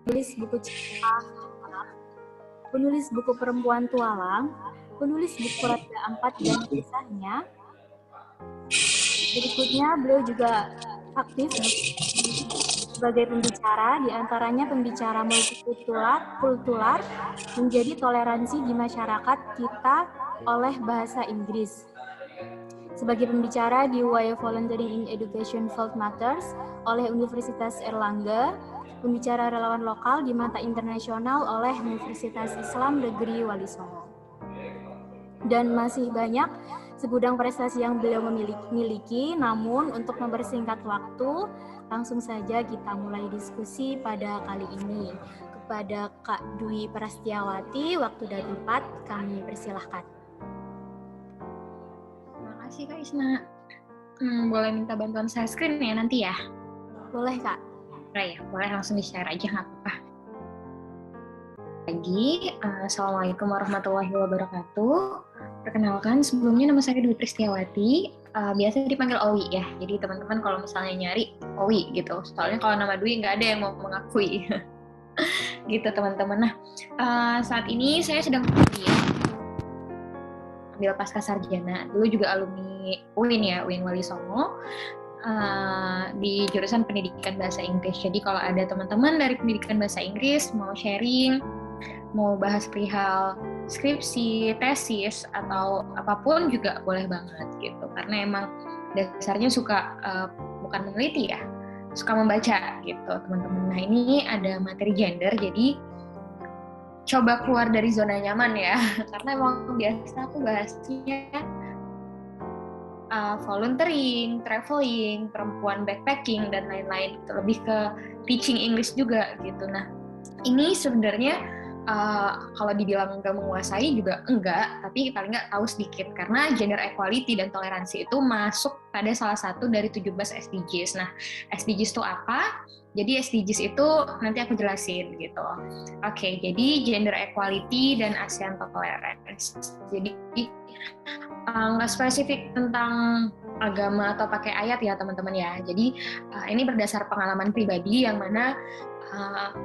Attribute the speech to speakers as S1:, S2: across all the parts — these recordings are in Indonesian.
S1: penulis buku cerita, penulis buku perempuan tualang, penulis buku Raja Ampat dan kisahnya. Berikutnya, beliau juga aktif sebagai pembicara, diantaranya pembicara multikultural menjadi toleransi di masyarakat kita oleh bahasa Inggris. Sebagai pembicara di Why Volunteering in Education Field Matters oleh Universitas Erlangga, pembicara relawan lokal di mata internasional oleh Universitas Islam Negeri Wali Songo. Dan masih banyak segudang prestasi yang beliau miliki, namun untuk mempersingkat waktu, langsung saja kita mulai diskusi pada kali ini. Kepada Kak Dwi Prastiawati, waktu dan tempat kami persilahkan.
S2: Terima kasih Kak Isna. Boleh minta bantuan share screen ya nanti ya?
S1: Boleh Kak.
S2: Boleh langsung di-share aja, nggak apa-apa. Assalamualaikum warahmatullahi wabarakatuh. Perkenalkan, sebelumnya nama saya Dwi Prastiawati, biasa dipanggil Owi ya. Jadi teman-teman kalau misalnya nyari Owi gitu, soalnya kalau nama Dwi nggak ada yang mau mengakui. Gitu teman-teman. Nah, saat ini saya sedang kuliah, ambil pasca sarjana. Dulu juga alumni UIN ya, UIN Wali Songo. Di jurusan pendidikan bahasa Inggris. Jadi kalau ada teman-teman dari pendidikan bahasa Inggris mau sharing, mau bahas perihal skripsi, tesis, atau apapun juga boleh banget gitu. Karena emang dasarnya suka bukan meneliti ya, suka membaca gitu teman-teman. Nah ini ada materi gender, jadi coba keluar dari zona nyaman ya. Karena emang biasa aku bahasnya volunteering, traveling, perempuan backpacking, dan lain-lain. Lebih ke teaching English juga gitu. Nah, ini sebenarnya kalau dibilang nggak menguasai juga enggak, tapi paling nggak tahu sedikit. Karena gender equality dan toleransi itu masuk pada salah satu dari 17 SDGs. Nah, SDGs itu apa? Jadi SDGs itu nanti aku jelasin gitu. Oke, jadi gender equality dan ASEAN tolerance. Jadi nggak spesifik tentang agama atau pakai ayat ya teman-teman ya. Jadi ini berdasar pengalaman pribadi yang mana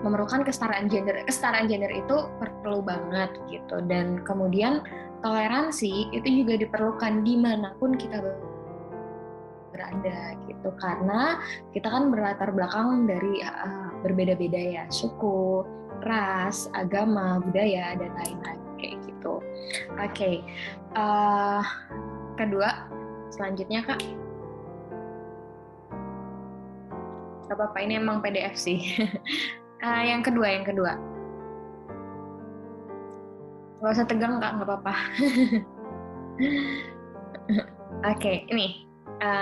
S2: memerlukan kesetaraan gender. Kesetaraan gender itu perlu banget gitu. Dan kemudian toleransi itu juga diperlukan dimanapun kita berada gitu. Karena kita kan berlatar belakang dari berbeda-beda ya, suku, ras, agama, budaya, dan lain-lain kayak gitu. Oke. Kedua, selanjutnya Kak. Gak apa-apa, ini emang PDF sih. Yang kedua. Gak usah tegang Kak, gak apa-apa. Oke, ini.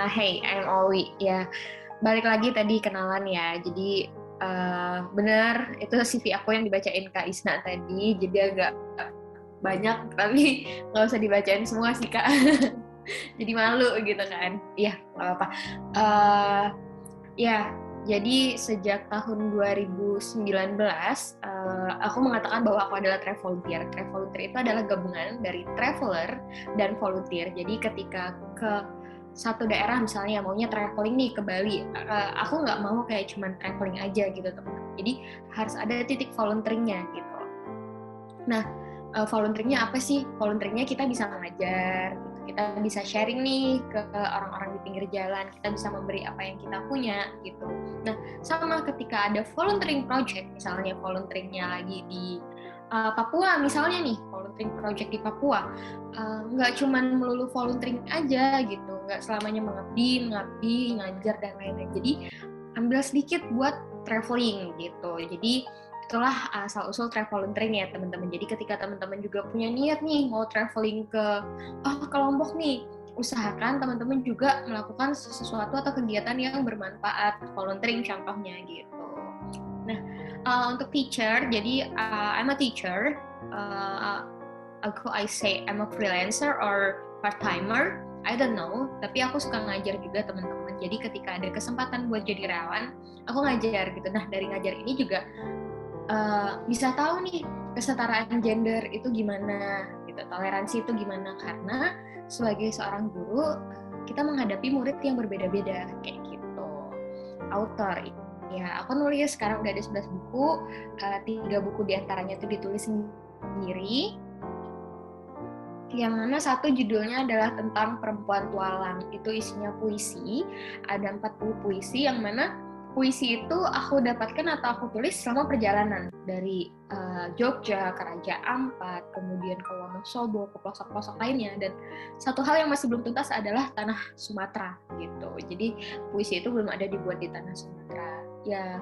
S2: Hey, I'm Owi. Ya, balik lagi tadi kenalan ya. Jadi benar itu CV aku yang dibacain Kak Isna tadi. Jadi agak banyak, tapi nggak usah dibacain semua sih Kak. Jadi malu gitu kan. Iya, nggak apa-apa. Ya, jadi sejak tahun 2019 aku mengatakan bahwa aku adalah travel volunteer. Travel volunteer itu adalah gabungan dari traveler dan volunteer. Jadi ketika ke satu daerah misalnya maunya traveling nih ke Bali, aku nggak mau kayak cuman traveling aja gitu teman-teman. Jadi harus ada titik volunteeringnya gitu. Nah, volunteeringnya apa sih? Volunteeringnya kita bisa mengajar, gitu. Kita bisa sharing nih ke orang-orang di pinggir jalan, kita bisa memberi apa yang kita punya gitu. Nah, sama ketika ada volunteering project, misalnya volunteeringnya lagi di Papua misalnya nih, volunteering project di Papua, nggak cuma melulu volunteering aja gitu, nggak selamanya mengabdi, ngajar dan lain-lain. Jadi ambil sedikit buat traveling gitu. Jadi itulah asal-usul travel volunteering ya teman-teman. Jadi ketika teman-teman juga punya niat nih mau traveling ke Lombok nih, usahakan teman-teman juga melakukan sesuatu atau kegiatan yang bermanfaat, volunteering contohnya gitu. Nah, untuk teacher, jadi I'm a teacher. I say I'm a freelancer or part-timer, I don't know, tapi aku suka ngajar juga teman-teman. Jadi ketika ada kesempatan buat jadi relawan, aku ngajar gitu. Nah, dari ngajar ini juga bisa tahu nih kesetaraan gender itu gimana, gitu, toleransi itu gimana, karena sebagai seorang guru kita menghadapi murid yang berbeda-beda kayak gitu. Author Ya, aku nulis sekarang udah ada 11 buku, 3 buku diantaranya itu ditulis sendiri, yang mana satu judulnya adalah tentang perempuan tualang. Itu isinya puisi, ada 40 puisi, yang mana puisi itu aku dapatkan atau aku tulis selama perjalanan dari Jogja ke Raja Ampat, kemudian ke Wonosobo, ke pelosok-pelosok lainnya. Dan satu hal yang masih belum tuntas adalah tanah Sumatera gitu. Jadi puisi itu belum ada dibuat di tanah Sumatera. Ya,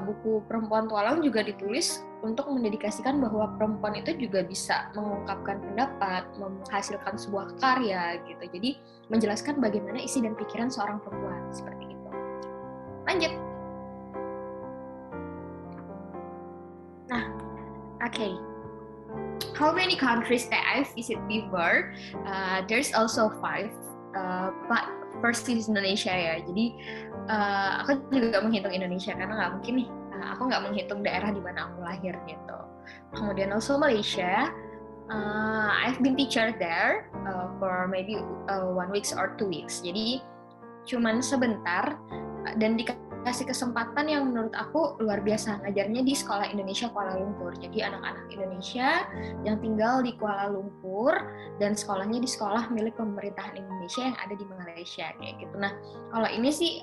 S2: buku Perempuan Tualang juga ditulis untuk mendedikasikan bahwa perempuan itu juga bisa mengungkapkan pendapat, menghasilkan sebuah karya gitu. Jadi menjelaskan bagaimana isi dan pikiran seorang perempuan seperti itu. Lanjut. Nah, okay. How many countries that I visit before? There's also 5. But first is Indonesia ya. Jadi aku juga menghitung Indonesia karena nggak mungkin nih. Aku nggak menghitung daerah di mana aku lahir gitu. Kemudian also Malaysia. I've been teacher there for maybe 1 week or 2 weeks. Jadi cuman sebentar dan dikasih kesempatan yang menurut aku luar biasa, ngajarnya di Sekolah Indonesia Kuala Lumpur. Jadi anak-anak Indonesia yang tinggal di Kuala Lumpur dan sekolahnya di sekolah milik pemerintahan Indonesia yang ada di Malaysia kayak gitu. Nah, kalau ini sih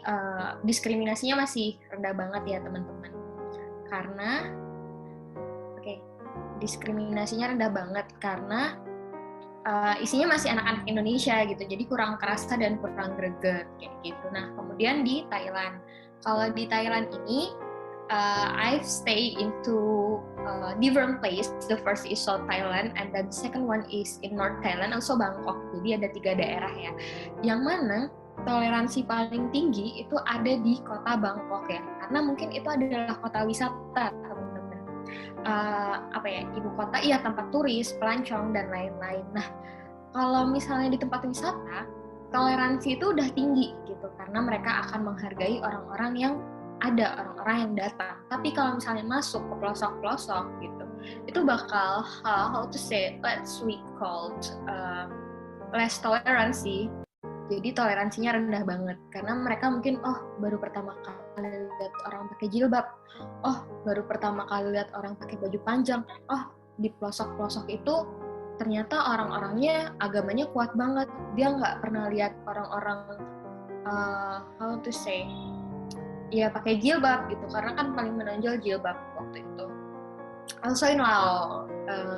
S2: diskriminasinya masih rendah banget ya teman-teman. Karena diskriminasinya rendah banget karena isinya masih anak-anak Indonesia gitu, jadi kurang kerasa dan kurang greget kayak gitu. Nah, kemudian di Thailand, kalau di Thailand ini I've stay into different place. The first is South Thailand, and then the second one is in North Thailand, also Bangkok. Jadi ada 3 daerah ya, yang mana toleransi paling tinggi itu ada di kota Bangkok ya, karena mungkin itu adalah kota wisata teman-teman. Ibu kota, iya, tempat turis, pelancong dan lain-lain. Nah, kalau misalnya di tempat wisata, toleransi itu udah tinggi gitu, karena mereka akan menghargai orang-orang yang ada, orang-orang yang datang. Tapi kalau misalnya masuk ke pelosok-pelosok gitu, itu bakal how to say, let's we called less tolerancy. Jadi toleransinya rendah banget karena mereka mungkin baru pertama kali lihat orang pakai jilbab, baru pertama kali lihat orang pakai baju panjang, di pelosok-pelosok itu ternyata orang-orangnya agamanya kuat banget. Dia nggak pernah lihat orang-orang how to say ya pakai jilbab gitu, karena kan paling menonjol jilbab waktu itu. Also in Lao,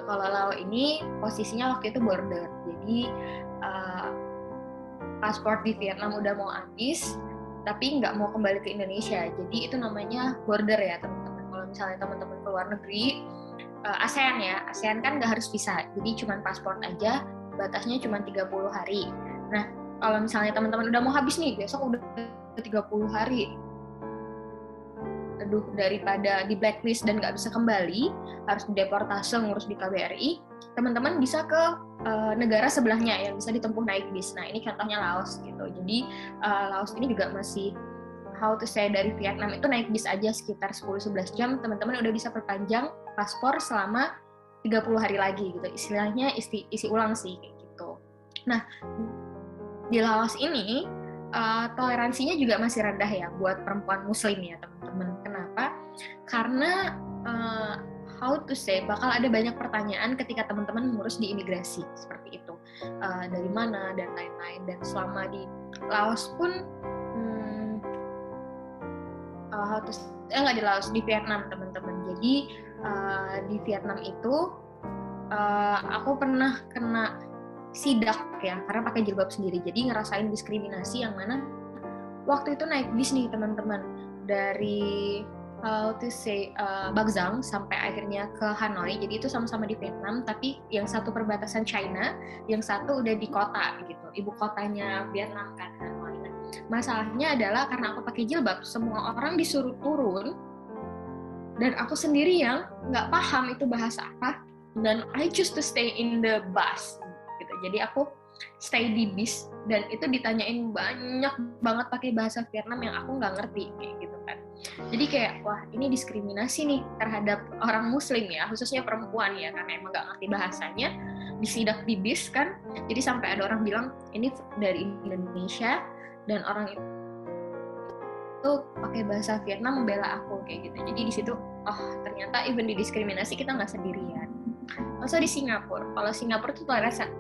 S2: kalau Lao ini posisinya waktu itu border, jadi paspor di Vietnam udah mau habis, tapi nggak mau kembali ke Indonesia. Jadi itu namanya border ya teman-teman. Kalau misalnya teman-teman ke luar negeri, ASEAN ya, ASEAN kan nggak harus visa, jadi cuma paspor aja, batasnya cuma 30 hari. Nah, kalau misalnya teman-teman udah mau habis nih, besok udah 30 hari, aduh, daripada di blacklist dan nggak bisa kembali, harus dideportase, ngurus di KBRI, teman-teman bisa ke negara sebelahnya yang bisa ditempuh naik bis. Nah, ini contohnya Laos gitu. Jadi Laos ini juga masih how to say, dari Vietnam itu naik bis aja sekitar 10-11 jam, teman-teman udah bisa perpanjang paspor selama 30 hari lagi gitu. Istilahnya isi ulang sih kayak gitu. Nah, di Laos ini toleransinya juga masih rendah ya buat perempuan muslim ya teman-teman. Kenapa? Karena how to say, bakal ada banyak pertanyaan ketika teman-teman mengurus di imigrasi seperti itu, dari mana dan lain-lain. Dan selama di Laos pun nggak di Laos, di Vietnam teman-teman. Jadi di Vietnam itu aku pernah kena sidak ya karena pakai jilbab sendiri, jadi ngerasain diskriminasi yang mana waktu itu naik bis nih teman-teman dari how to say Bac Giang sampai akhirnya ke Hanoi. Jadi itu sama-sama di Vietnam, tapi yang satu perbatasan China, yang satu udah di kota gitu, ibu kotanya Vietnam kan, Hanoi. Nah, masalahnya adalah karena aku pakai jilbab, semua orang disuruh turun dan aku sendiri yang nggak paham itu bahasa apa, dan I choose to stay in the bus gitu. Jadi aku stay di bis dan itu ditanyain banyak banget pakai bahasa Vietnam yang aku nggak ngerti kayak gitu kan. Jadi kayak wah, ini diskriminasi nih terhadap orang muslim ya, khususnya perempuan ya, karena emang nggak ngerti bahasanya, disidak di bis kan. Jadi sampai ada orang bilang ini dari Indonesia dan orang pakai bahasa Vietnam membela aku kayak gitu. Jadi di situ ternyata even di diskriminasi kita nggak sendirian. Also di Singapura, kalau Singapura tuh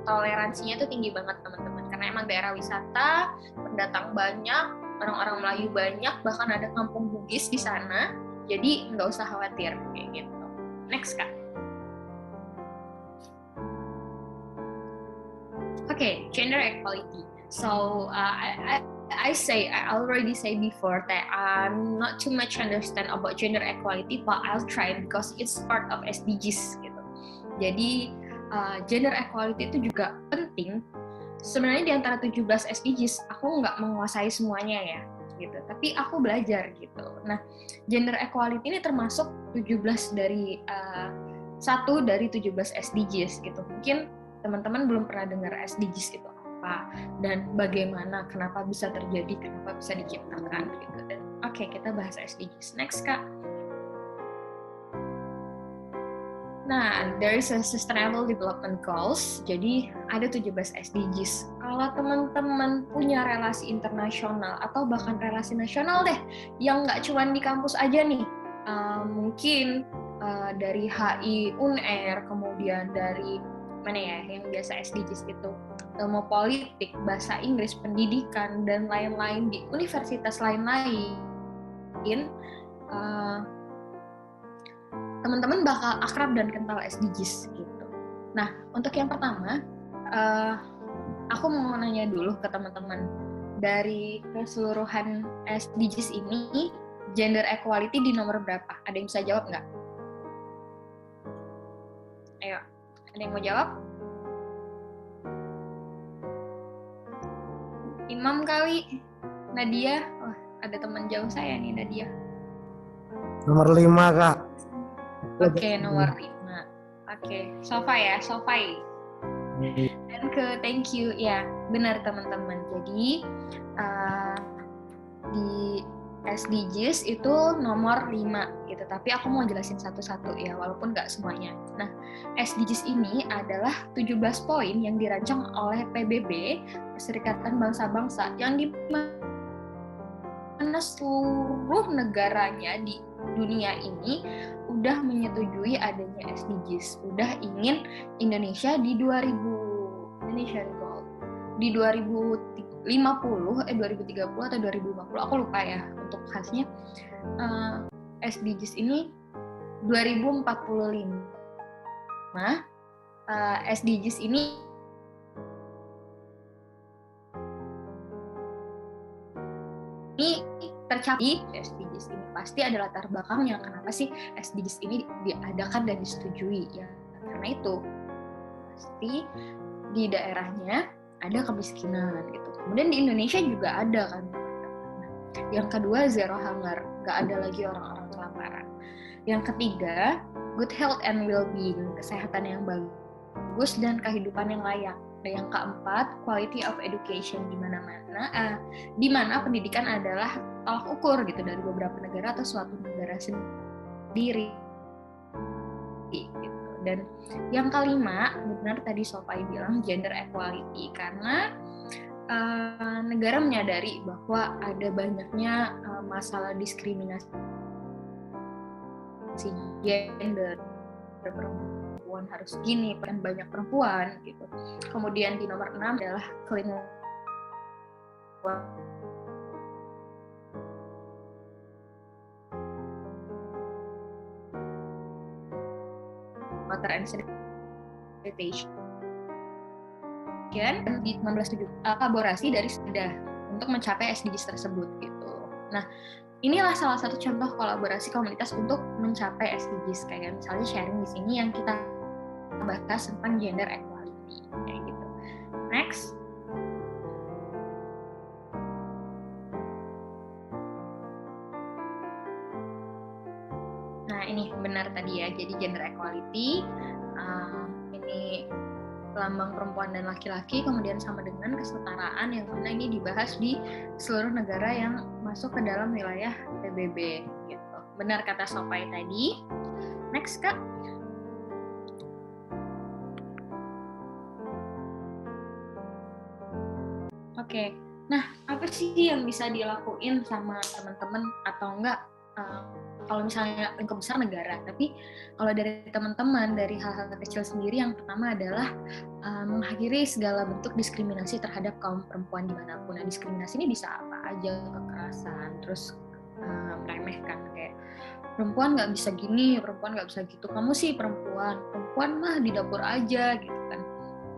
S2: toleransinya tuh tinggi banget teman-teman, karena emang daerah wisata, pendatang banyak, orang-orang Melayu banyak, bahkan ada kampung Bugis di sana. Jadi nggak usah khawatir kayak gitu. Next Kak. Okay, gender equality. So I already say before that I'm not too much understand about gender equality, but I'll try because it's part of SDGs gitu. Jadi gender equality itu juga penting. Sebenarnya di antara 17 SDGs aku nggak menguasai semuanya ya gitu, tapi aku belajar gitu. Nah, gender equality ini termasuk 17 dari satu dari 17 SDGs gitu. Mungkin teman-teman belum pernah dengar SDGs itu apa dan bagaimana, kenapa bisa terjadi, kenapa bisa diciptakan gitu. Dan oke, kita bahas SDGs. Next Kak. Nah, there is a Sustainable Development Goals. Jadi ada 17 SDGs. Kalau teman-teman punya relasi internasional atau bahkan relasi nasional deh, yang nggak cuma di kampus aja nih, mungkin dari HI, UNER, kemudian dari mana ya yang biasa SDGs itu, ilmu politik, bahasa Inggris, pendidikan, dan lain-lain di universitas lain-lain, teman-teman bakal akrab dan kenal SDGs gitu. Nah, untuk yang pertama, aku mau nanya dulu ke teman-teman, dari keseluruhan SDGs ini, gender equality di nomor berapa? Ada yang bisa jawab nggak? Ayo, ada yang mau jawab? Imam kali? Nadia? Oh, ada teman jauh saya nih, Nadia.
S3: Nomor 5, Kak.
S2: Oke, nomor 5. Oke, Sofai. Dan thank you. Ya, benar teman-teman. Jadi, di SDGs itu nomor 5 gitu, tapi aku mau jelasin satu-satu ya, walaupun nggak semuanya. Nah, SDGs ini adalah 17 poin yang dirancang oleh PBB, Perserikatan Bangsa-Bangsa, yang dimana seluruh negaranya di dunia ini udah menyetujui adanya SDGs, udah ingin Indonesia di 2030 atau 2050 aku lupa ya untuk khasnya. SDGs ini 2045. SDGs ini tercapai. SDGs ini pasti ada latar belakangnya, kenapa sih SDGs ini diadakan dan disetujui ya, karena itu pasti di daerahnya ada kemiskinan gitu. Kemudian di Indonesia juga ada kan. Nah, yang kedua, zero hunger, nggak ada lagi orang-orang kelaparan. Yang ketiga, good health and well-being, kesehatan yang bagus dan kehidupan yang layak. Dan yang keempat, quality of education, di mana pendidikan adalah tolak ukur gitu dari beberapa negara atau suatu negara sendiri. Gitu. Dan yang kelima, benar tadi Sofai bilang gender equality, karena negara menyadari bahwa ada banyaknya masalah diskriminasi gender, perempuan harus gini, kan banyak perempuan gitu. Kemudian di nomor 6 adalah clean water and sanitation. Dan di 1970 kolaborasi dari SEDA untuk mencapai SDGs tersebut gitu. Nah, inilah salah satu contoh kolaborasi komunitas untuk mencapai SDGs, kayak misalnya sharing di sini yang kita bahas tentang gender equality kayak gitu. Next. Nah, ini benar tadi ya. Jadi gender equality ini lambang perempuan dan laki-laki, kemudian sama dengan kesetaraan, yang mana ini dibahas di seluruh negara yang masuk ke dalam wilayah PBB gitu. Benar kata Sofai tadi. Next Kak. Oke, Nah, apa sih yang bisa dilakuin sama teman-teman atau enggak? Kalau misalnya lingkup besar negara, tapi kalau dari teman-teman, dari hal-hal kecil sendiri, yang pertama adalah mengakhiri segala bentuk diskriminasi terhadap kaum perempuan dimanapun. Nah, diskriminasi ini bisa apa aja, kekerasan, terus meremehkan kayak perempuan nggak bisa gini, perempuan nggak bisa gitu, kamu sih perempuan mah di dapur aja gitu kan,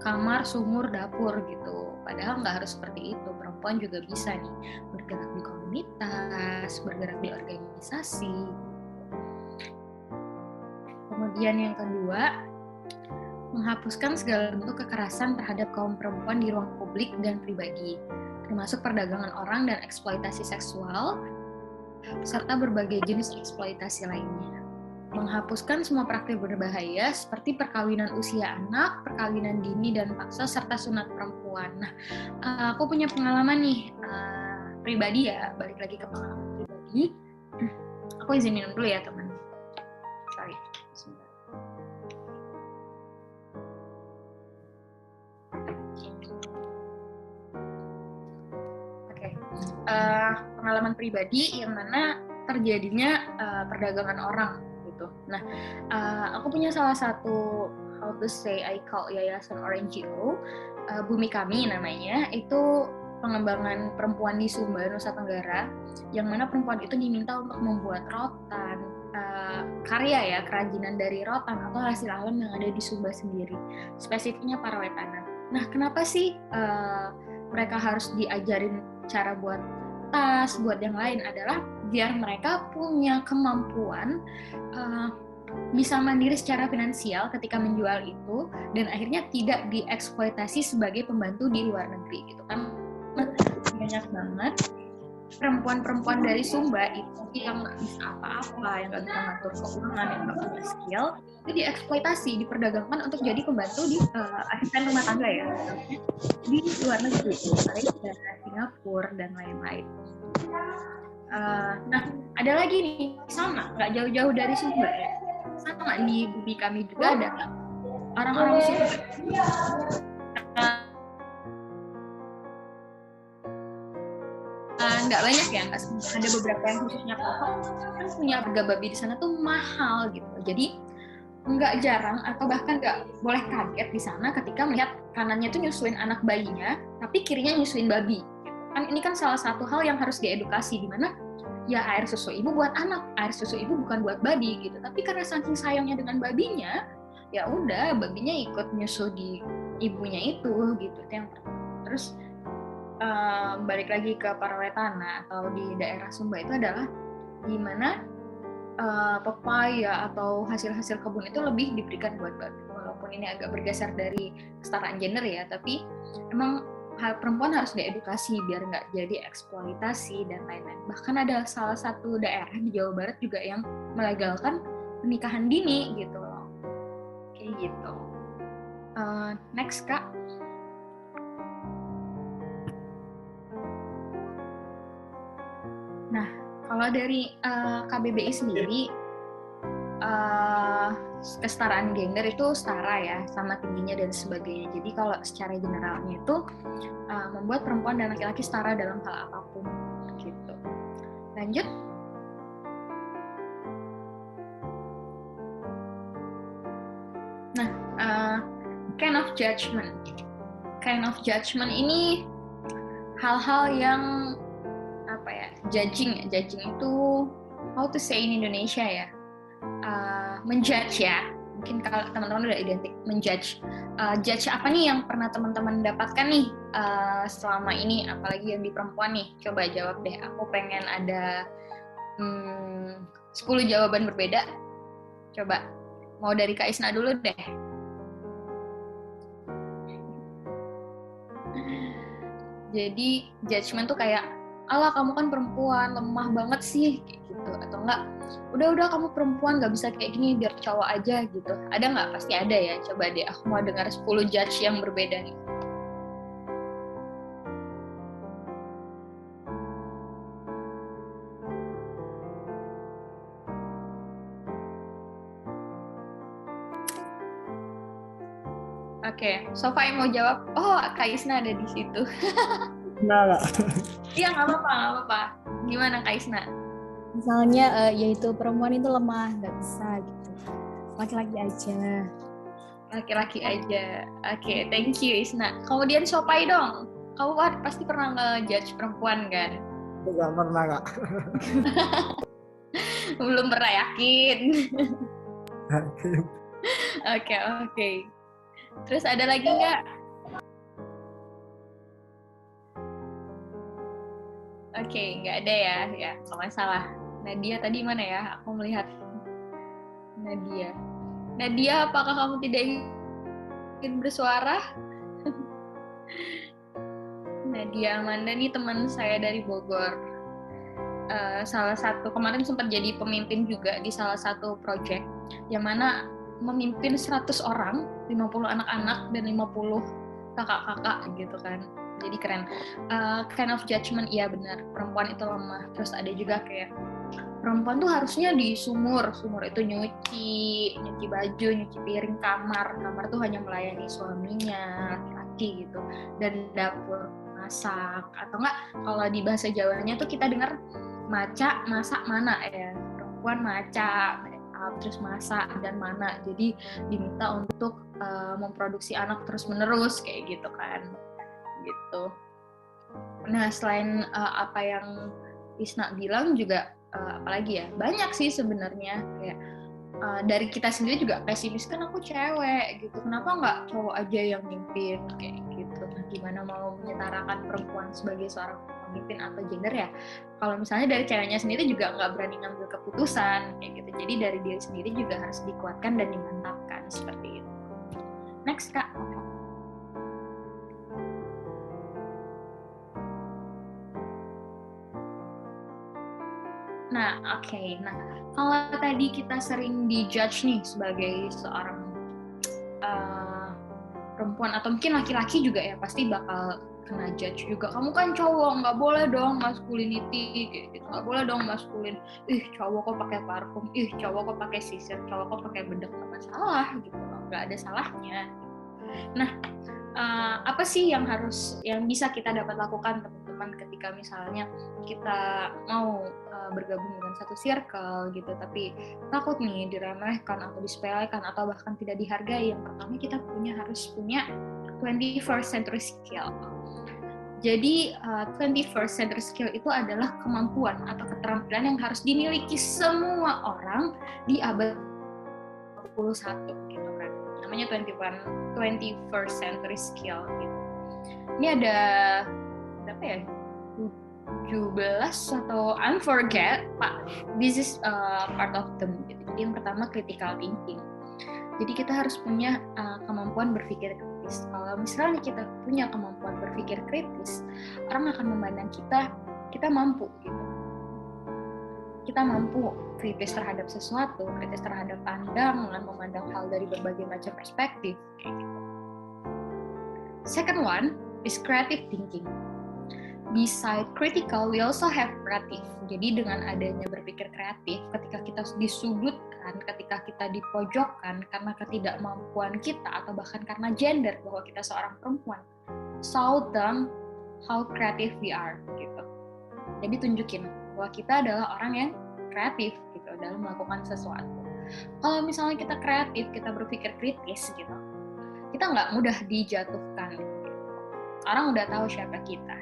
S2: kamar, sumur, dapur gitu. Padahal nggak harus seperti itu, perempuan juga bisa nih bergerak di komunitas, bergerak di organisasi. Kemudian yang kedua, menghapuskan segala bentuk kekerasan terhadap kaum perempuan di ruang publik dan pribadi, termasuk perdagangan orang dan eksploitasi seksual, serta berbagai jenis eksploitasi lainnya. Menghapuskan semua praktik berbahaya seperti perkawinan usia anak, perkawinan dini dan paksa, serta sunat perempuan. Nah, aku punya pengalaman nih, pribadi ya, balik lagi ke pengalaman pribadi. Aku izin minum dulu ya, teman. Sorry. Pengalaman pribadi yang mana terjadinya perdagangan orang gitu. Nah, aku punya salah satu, how to say, I call yayasan or NGO, Bumi Kami namanya, itu pengembangan perempuan di Sumba, Nusa Tenggara, yang mana perempuan itu diminta untuk membuat rotan, karya ya, kerajinan dari rotan atau hasil alam yang ada di Sumba sendiri, spesifiknya Parawetana. Nah, kenapa sih mereka harus diajarin cara buat tas, buat yang lain, adalah biar mereka punya kemampuan bisa mandiri secara finansial ketika menjual itu, dan akhirnya tidak dieksploitasi sebagai pembantu di luar negeri gitu kan. Banyak banget perempuan-perempuan dari Sumba itu yang nggak bisa apa-apa, yang nggak bisa ngatur keuangan, yang nggak punya skill, itu dieksploitasi, diperdagangkan untuk jadi pembantu di asisten rumah tangga ya, di luar negeri, Malaysia, Singapura, dan lain-lain. Nah, ada lagi nih, sama, nggak jauh-jauh dari Sumba ya, sama di Bumi Kami juga ada orang-orang Sumba. Nggak banyak ya, ada beberapa yang khususnya kokok, kan punya harga babi di sana tuh mahal gitu. Jadi nggak jarang atau bahkan nggak boleh kaget di sana ketika melihat kanannya tuh nyusuin anak bayinya, tapi kirinya nyusuin babi. Kan ini kan salah satu hal yang harus diedukasi, di mana ya air susu ibu buat anak, air susu ibu bukan buat babi gitu. Tapi karena saking sayangnya dengan babinya, ya udah babinya ikut nyusu di ibunya itu gitu. Itu yang pertama. Terus balik lagi ke Parawetana atau di daerah Sumba itu adalah gimana pepaya atau hasil-hasil kebun itu lebih diberikan buat babi. Walaupun ini agak bergeser dari kesetaraan gender ya, tapi emang perempuan harus diedukasi biar nggak jadi eksploitasi dan lain-lain. Bahkan ada salah satu daerah di Jawa Barat juga yang melegalkan pernikahan dini gitu loh. Kayak gitu. Next, Kak. Nah, kalau dari KBBI sendiri, kesetaraan gender itu setara ya, sama tingginya dan sebagainya. Jadi kalau secara generalnya itu membuat perempuan dan laki-laki setara dalam hal apapun gitu. Lanjut. Nah, kind of judgment. Kind of judgment ini hal-hal yang apa ya, judging itu how to say in Indonesia ya, menjudge ya, mungkin kalau teman-teman udah identik menjudge. Judge apa nih yang pernah teman-teman dapatkan nih selama ini, apalagi yang di perempuan nih, coba jawab deh, aku pengen ada 10 jawaban berbeda. Coba, mau dari Kak Isna dulu deh. Jadi judgement tuh kayak, alah kamu kan perempuan, lemah banget sih, kayak gitu. Atau enggak, udah kamu perempuan gak bisa kayak gini, biar cowok aja gitu. Ada nggak? Pasti ada ya. Coba deh, aku mau dengar 10 judge yang berbeda nih. Oke, Sofa yang mau jawab, oh Kak Isna ada di situ.
S3: Enggak, Kak.
S2: Iya, nggak apa-apa. Gimana Kak Isna?
S1: Misalnya yaitu perempuan itu lemah, nggak bisa gitu. Laki-laki aja.
S2: Laki-laki aja. Oke, thank you Isna. Kemudian Sopai dong. Kamu pasti pernah nge-judge perempuan kan?
S3: Enggak pernah, Kak.
S2: Belum pernah yakin. Oke. Terus ada lagi nggak? Oke, nggak ada ya. Ya, nggak masalah. Nadia tadi mana ya? Aku melihat Nadia. Nadia, apakah kamu tidak ingin bersuara? Nadia Amanda nih teman saya dari Bogor. Salah satu kemarin sempat jadi pemimpin juga di salah satu project yang mana memimpin 100 orang, 50 anak-anak dan 50 kakak-kakak gitu kan. Jadi keren. Kind of judgment, iya benar. Perempuan itu lemah. Terus ada juga kayak perempuan tuh harusnya di sumur itu nyuci baju, nyuci piring, kamar tuh hanya melayani suaminya, laki-laki gitu, dan dapur masak. Atau enggak, kalau di bahasa Jawanya tuh kita dengar maca, masak, mana ya, perempuan maca, terus masak dan mana, jadi diminta untuk memproduksi anak terus menerus kayak gitu kan gitu. Nah selain apa yang Isna bilang juga apalagi ya, banyak sih sebenarnya kayak dari kita sendiri juga pesimis, kan aku cewek gitu, kenapa nggak cowok aja yang mimpin kayak gitu. Nah, gimana mau menyetarakan perempuan sebagai seorang pemimpin atau gender ya, kalau misalnya dari ceweknya sendiri juga nggak berani ngambil keputusan kayak gitu. Jadi dari diri sendiri juga harus dikuatkan dan dimantapkan seperti itu. Next Kak. Nah, oke. Nah, kalau tadi kita sering dijudge nih sebagai seorang perempuan atau mungkin laki-laki juga ya, pasti bakal kena judge juga. Kamu kan cowok, nggak boleh dong masculinity, gitu. Nggak boleh dong maskulin. Ih, cowok kok pakai parfum. Ih, cowok kok pakai sisir. Cowok kok pakai bedak. Nggak masalah gitu loh. Nggak ada salahnya. Nah, apa sih yang bisa kita dapat lakukan teman-teman ketika misalnya kita mau bergabung dengan satu circle gitu, tapi takut nih diremehkan atau disepelekan atau bahkan tidak dihargai? Yang pertama, kita harus punya 21st century skill. Jadi 21st century skill itu adalah kemampuan atau keterampilan yang harus dimiliki semua orang di abad 21 gitu kan. Namanya 21st century skill gitu. Ini ada berapa ya? 17 atau unforget, Pak. This is part of them gitu. Jadi yang pertama critical thinking. Jadi kita harus punya kemampuan berpikir kritis. Kalau misalnya kita punya kemampuan berpikir kritis, orang akan memandang kita mampu gitu. Kita mampu kritis terhadap sesuatu, kritis terhadap pandangan, memandang hal dari berbagai macam perspektif kayak gitu. Second one is creative thinking. Beside critical, we also have creative. Jadi dengan adanya berpikir kreatif, ketika kita disudutkan, ketika kita dipojokkan karena ketidakmampuan kita atau bahkan karena gender, bahwa kita seorang perempuan, show them how creative we are gitu. Jadi tunjukin bahwa kita adalah orang yang kreatif gitu dalam melakukan sesuatu. Kalau misalnya kita kreatif, kita berpikir kritis gitu, kita nggak mudah dijatuhkan gitu. Orang udah tahu siapa kita.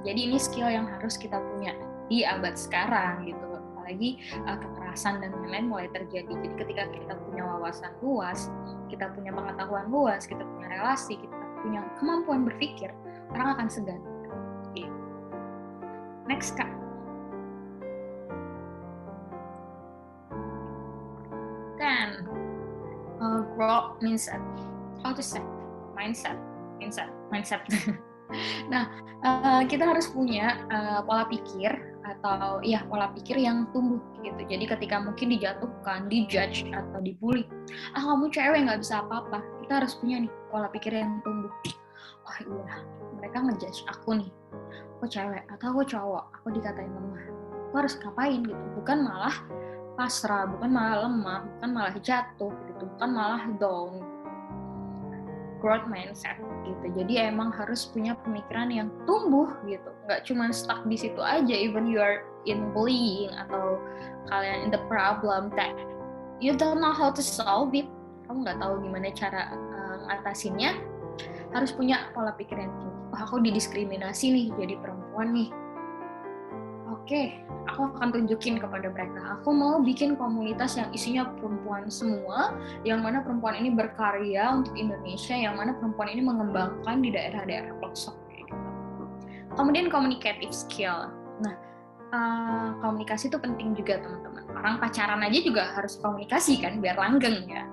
S2: Jadi ini skill yang harus kita punya di abad sekarang gitu. Apalagi kekerasan dan lain-lain mulai terjadi. Jadi ketika kita punya wawasan luas, kita punya pengetahuan luas, kita punya relasi, kita punya kemampuan berpikir, orang akan segan. Gitu. Next Kak. Then growth mindset. How to say? Mindset. Nah, kita harus punya pola pikir atau pola pikir yang tumbuh gitu. Jadi ketika mungkin dijatuhkan, dijudge atau dibully, kamu cewek nggak bisa apa-apa, kita harus punya nih pola pikir yang tumbuh. Oh iya, mereka ngejudge aku nih, aku cewek atau aku cowok, aku dikatain lemah, aku harus ngapain gitu? Bukan malah pasrah, bukan malah lemah, bukan malah jatuh gitu, bukan malah down. growth mindset gitu. Jadi emang harus punya pemikiran yang tumbuh gitu, nggak cuma stuck di situ aja. Even you are in bullying atau kalian in the problem that you don't know how to solve it, kamu nggak tahu gimana cara ngatasinnya, harus punya pola pikir yang tinggi. Oh, aku didiskriminasi nih jadi perempuan nih. Oke, aku akan tunjukin kepada mereka. Aku mau bikin komunitas yang isinya perempuan semua, yang mana perempuan ini berkarya untuk Indonesia, yang mana perempuan ini mengembangkan di daerah-daerah pelosok. Gitu. Kemudian communicative skill. Nah, komunikasi itu penting juga teman-teman. Orang pacaran aja juga harus komunikasi kan, biar langgeng ya.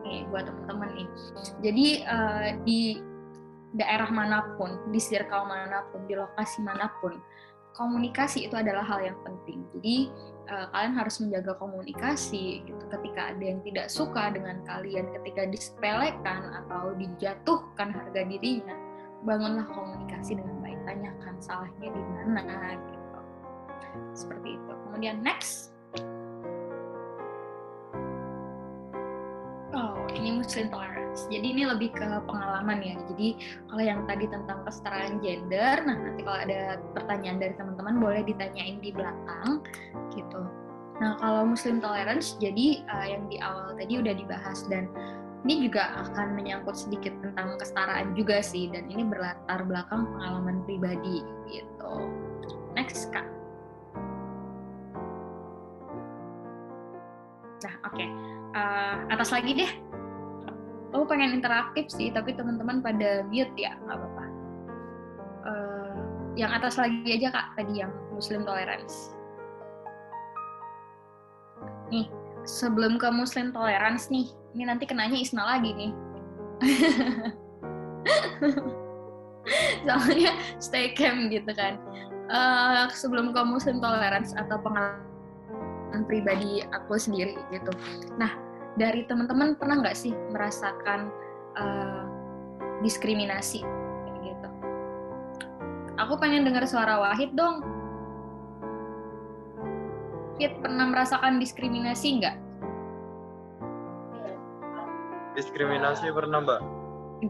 S2: Nih, buat teman-teman nih. Jadi di daerah manapun, di circle manapun, di lokasi manapun, komunikasi itu adalah hal yang penting. Jadi kalian harus menjaga komunikasi gitu. Ketika ada yang tidak suka dengan kalian, ketika disepelekan atau dijatuhkan harga dirinya, bangunlah komunikasi dengan baik. Tanyakan salahnya di mana gitu. Seperti itu. Kemudian next. Oh, ini Muslim tolerance. Jadi ini lebih ke pengalaman ya. Jadi kalau yang tadi tentang kesetaraan gender, nah nanti kalau ada pertanyaan dari teman-teman boleh ditanyain di belakang gitu. Nah kalau Muslim tolerance, jadi yang di awal tadi udah dibahas dan ini juga akan menyangkut sedikit tentang kesetaraan juga sih, dan ini berlatar belakang pengalaman pribadi gitu. Next Kak. Nah oke. Atas lagi deh. Aku pengen interaktif sih, tapi teman-teman pada mute ya, nggak apa-apa. Yang atas lagi aja Kak, tadi yang Muslim tolerance. Nih, sebelum ke Muslim tolerance nih, ini nanti kenanya Isna lagi nih. Soalnya stay camp gitu kan. Sebelum ke Muslim tolerance atau pengalaman pribadi aku sendiri gitu. Nah, dari teman-teman pernah nggak sih merasakan diskriminasi gitu? Aku pengen dengar suara Wahid dong. Wahid pernah merasakan diskriminasi nggak?
S4: Diskriminasi pernah Mbak.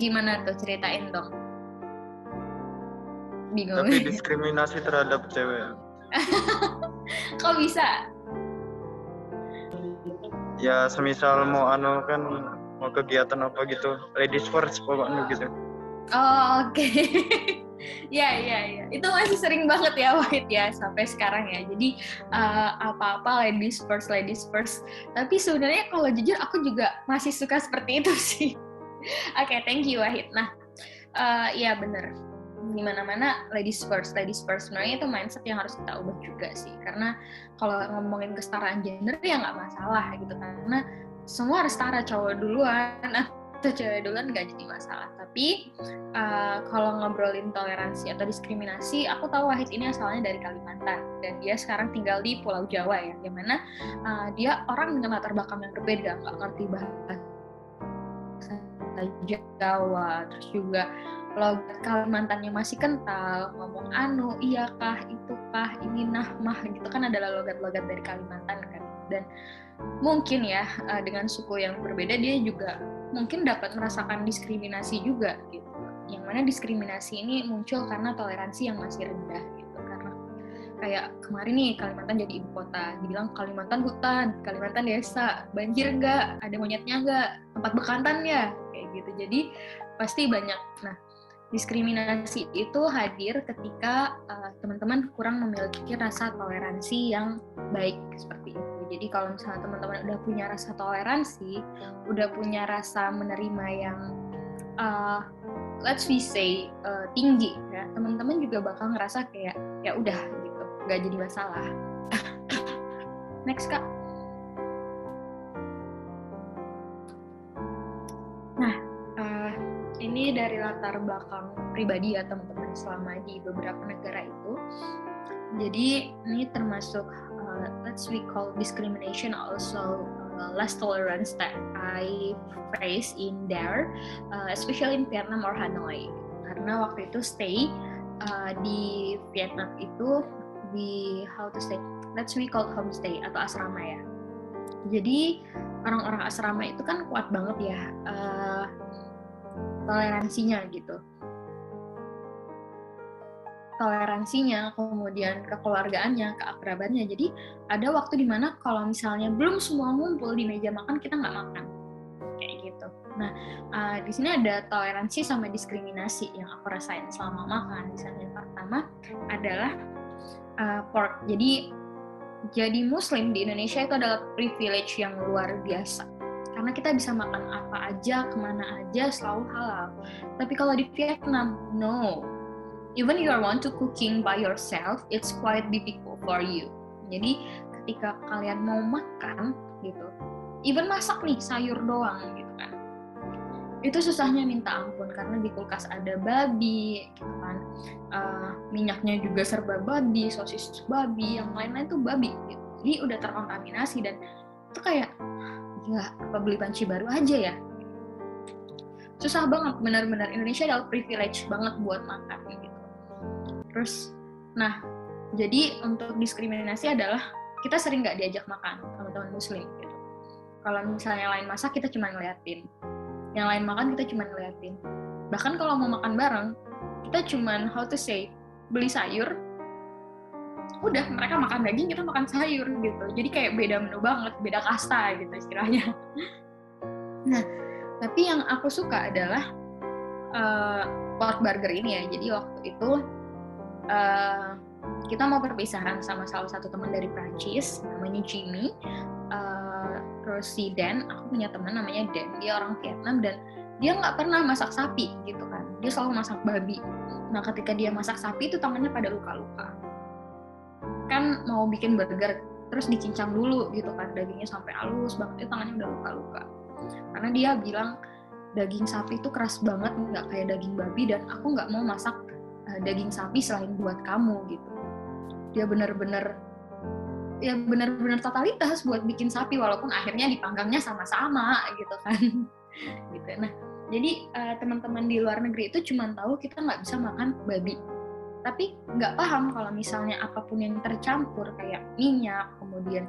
S2: Gimana tuh, ceritain dong. Bingung.
S4: Tapi diskriminasi terhadap cewek.
S2: Kok bisa?
S4: Ya semisal mau mau kegiatan apa gitu, ladies first pokoknya gitu.
S2: Oh, oke. Ya. Itu masih sering banget ya Wahid ya sampai sekarang ya. Jadi apa-apa ladies first. Tapi sebenarnya kalau jujur aku juga masih suka seperti itu sih. Oke, thank you Wahid. Nah, ya benar. Di mana-mana ladies first. Sebenarnya itu mindset yang harus kita ubah juga sih. Karena kalau ngomongin kesetaraan gender ya nggak masalah gitu. Karena semua harus setara, cowok duluan atau cewek duluan nggak jadi masalah. Tapi kalau ngobrolin toleransi atau diskriminasi, aku tahu Wahid ini asalnya dari Kalimantan dan dia sekarang tinggal di Pulau Jawa ya, yang mana dia orang dengan latar belakang yang berbeda, nggak ngerti bahasa Jawa, terus juga logat Kalimantannya masih kental, ngomong anu, iyakah, itukah, ini mah gitu kan adalah logat-logat dari Kalimantan kan. Dan mungkin ya dengan suku yang berbeda dia juga mungkin dapat merasakan diskriminasi juga gitu. Yang mana diskriminasi ini muncul karena toleransi yang masih rendah gitu. Karena kayak kemarin nih Kalimantan jadi ibu kota, dibilang Kalimantan hutan, Kalimantan desa, banjir enggak, ada monyetnya enggak, tempat bekantan ya, kayak gitu. Jadi pasti banyak. Nah, diskriminasi itu hadir ketika teman-teman kurang memiliki rasa toleransi yang baik seperti itu. Jadi kalau misalnya teman-teman udah punya rasa toleransi, udah punya rasa menerima yang let's say tinggi, ya, teman-teman juga bakal ngerasa kayak ya udah gitu, nggak jadi masalah. Next Kak. Nah, ini dari latar belakang pribadi ya teman-teman selama di beberapa negara itu. Jadi ini termasuk let's we call discrimination also less tolerance that I face in there, especially in Vietnam or Hanoi. Karena waktu itu stay di Vietnam itu di let's we call homestay atau asrama ya. Jadi orang-orang asrama itu kan kuat banget ya. toleransinya gitu. Toleransinya, kemudian kekeluargaannya, keakrabannya. Jadi ada waktu dimana kalau misalnya belum semua ngumpul di meja makan, kita nggak makan, kayak gitu. Nah, di sini ada toleransi sama diskriminasi yang aku rasain selama makan. Misalnya yang pertama adalah pork. Jadi Muslim di Indonesia itu adalah privilege yang luar biasa. Karena kita bisa makan apa aja, kemana aja, selalu halal. Tapi kalau di Vietnam, no. Even you are want to cooking by yourself, it's quite difficult for you. Jadi ketika kalian mau makan gitu, even masak nih sayur doang gitu kan, itu susahnya minta ampun karena di kulkas ada babi, gitu kan, minyaknya juga serba babi, sosis babi, yang lain-lain tuh babi. Gitu. Jadi udah terkontaminasi dan itu kayak, ya apa beli panci baru aja ya. Susah banget, benar-benar Indonesia adalah privilege banget buat makan gitu. Terus, nah, jadi untuk diskriminasi adalah kita sering nggak diajak makan teman-teman Muslim gitu. Kalau misalnya yang lain masak kita cuma ngeliatin, yang lain makan kita cuma ngeliatin. Bahkan kalau mau makan bareng, kita cuma beli sayur, udah mereka makan daging kita makan sayur gitu. Jadi kayak beda menu banget, beda kasta gitu istilahnya. Nah, tapi yang aku suka adalah pork burger ini ya. Jadi waktu itu kita mau perpisahan sama salah satu teman dari Prancis namanya Jimmy, terus si Dan, aku punya teman namanya Dan, dia orang Vietnam dan dia nggak pernah masak sapi gitu kan, dia selalu masak babi. Nah ketika dia masak sapi itu tangannya pada luka-luka, kan mau bikin burger terus dicincang dulu gitu kan, dagingnya sampai halus banget, itu tangannya udah luka-luka karena dia bilang daging sapi itu keras banget, nggak kayak daging babi dan aku nggak mau masak daging sapi selain buat kamu gitu. Dia benar-benar totalitas buat bikin sapi walaupun akhirnya dipanggangnya sama-sama gitu kan. Gitu. Nah, jadi teman-teman di luar negeri itu cuma tahu kita nggak bisa makan babi. Tapi nggak paham kalau misalnya apapun yang tercampur kayak minyak, kemudian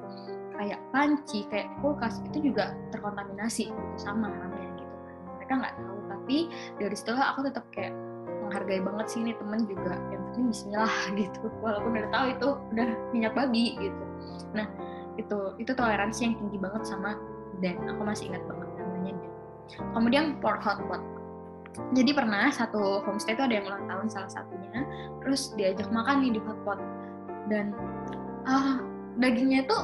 S2: kayak panci, kayak kulkas itu juga terkontaminasi gitu sama namanya gitu kan. Mereka nggak tahu, tapi dari situ aku tetap kayak menghargai banget sih ini temen juga, yang penting bismillah gitu, walaupun udah tahu itu udah minyak babi gitu. Nah itu toleransi yang tinggi banget sama Dan, aku masih ingat banget namanya Dan. Kemudian pork hotpot. Jadi pernah satu homestay itu ada yang ulang tahun salah satunya, terus diajak makan nih di hotpot dan dagingnya itu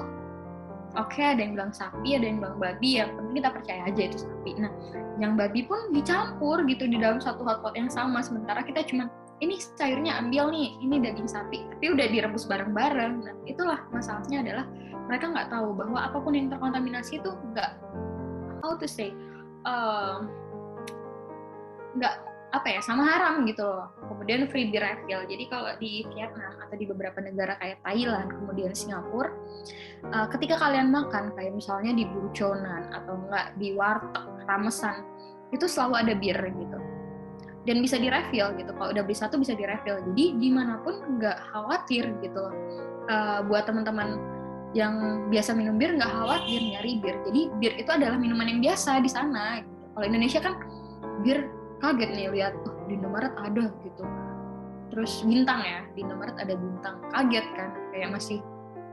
S2: oke, ada yang bilang sapi, ada yang bilang babi, yang penting kita percaya aja itu sapi. Nah, yang babi pun dicampur gitu di dalam satu hotpot yang sama, sementara kita cuma, ini sayurnya ambil nih, ini daging sapi, tapi udah direbus bareng-bareng. Nah, itulah masalahnya adalah mereka nggak tahu bahwa apapun yang terkontaminasi itu nggak, nggak sama haram gitu loh. Kemudian freebie refill. Jadi kalau di Vietnam atau di beberapa negara kayak Thailand, kemudian Singapura, ketika kalian makan kayak misalnya di Buconan atau enggak di warteg ramesan, itu selalu ada bir gitu. Dan bisa di refill gitu. Kalau udah beli satu bisa di refill. Jadi dimanapun nggak khawatir gitu loh. Buat teman-teman yang biasa minum bir nggak khawatir nyari bir. Jadi bir itu adalah minuman yang biasa di sana. Gitu. Kalau Indonesia kan bir kaget nih lihat di Indomaret ada gitu, terus bintang ya, di Indomaret ada bintang, kaget kan, kayak masih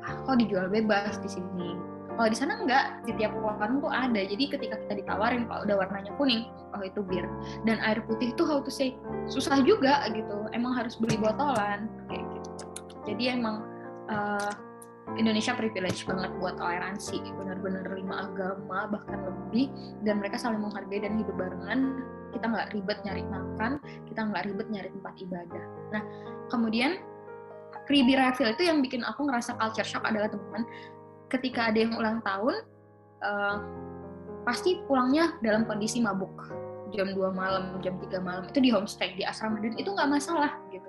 S2: kok dijual bebas di sini. Kalau di sana enggak, di tiap warung tuh ada. Jadi ketika kita ditawarin kalau udah warnanya kuning, oh itu bir. Dan air putih tuh susah juga gitu, emang harus beli botolan kayak gitu. Jadi emang Indonesia privilege banget buat toleransi, benar-benar 5 agama bahkan lebih, dan mereka saling menghargai dan hidup barengan. Kita nggak ribet nyari makan, kita nggak ribet nyari tempat ibadah. Nah, kemudian freebie refill itu yang bikin aku ngerasa culture shock adalah teman-teman, ketika ada yang ulang tahun, pasti pulangnya dalam kondisi mabuk. Jam 2 malam, jam 3 malam, itu di homestay, di asrama, dan itu nggak masalah gitu.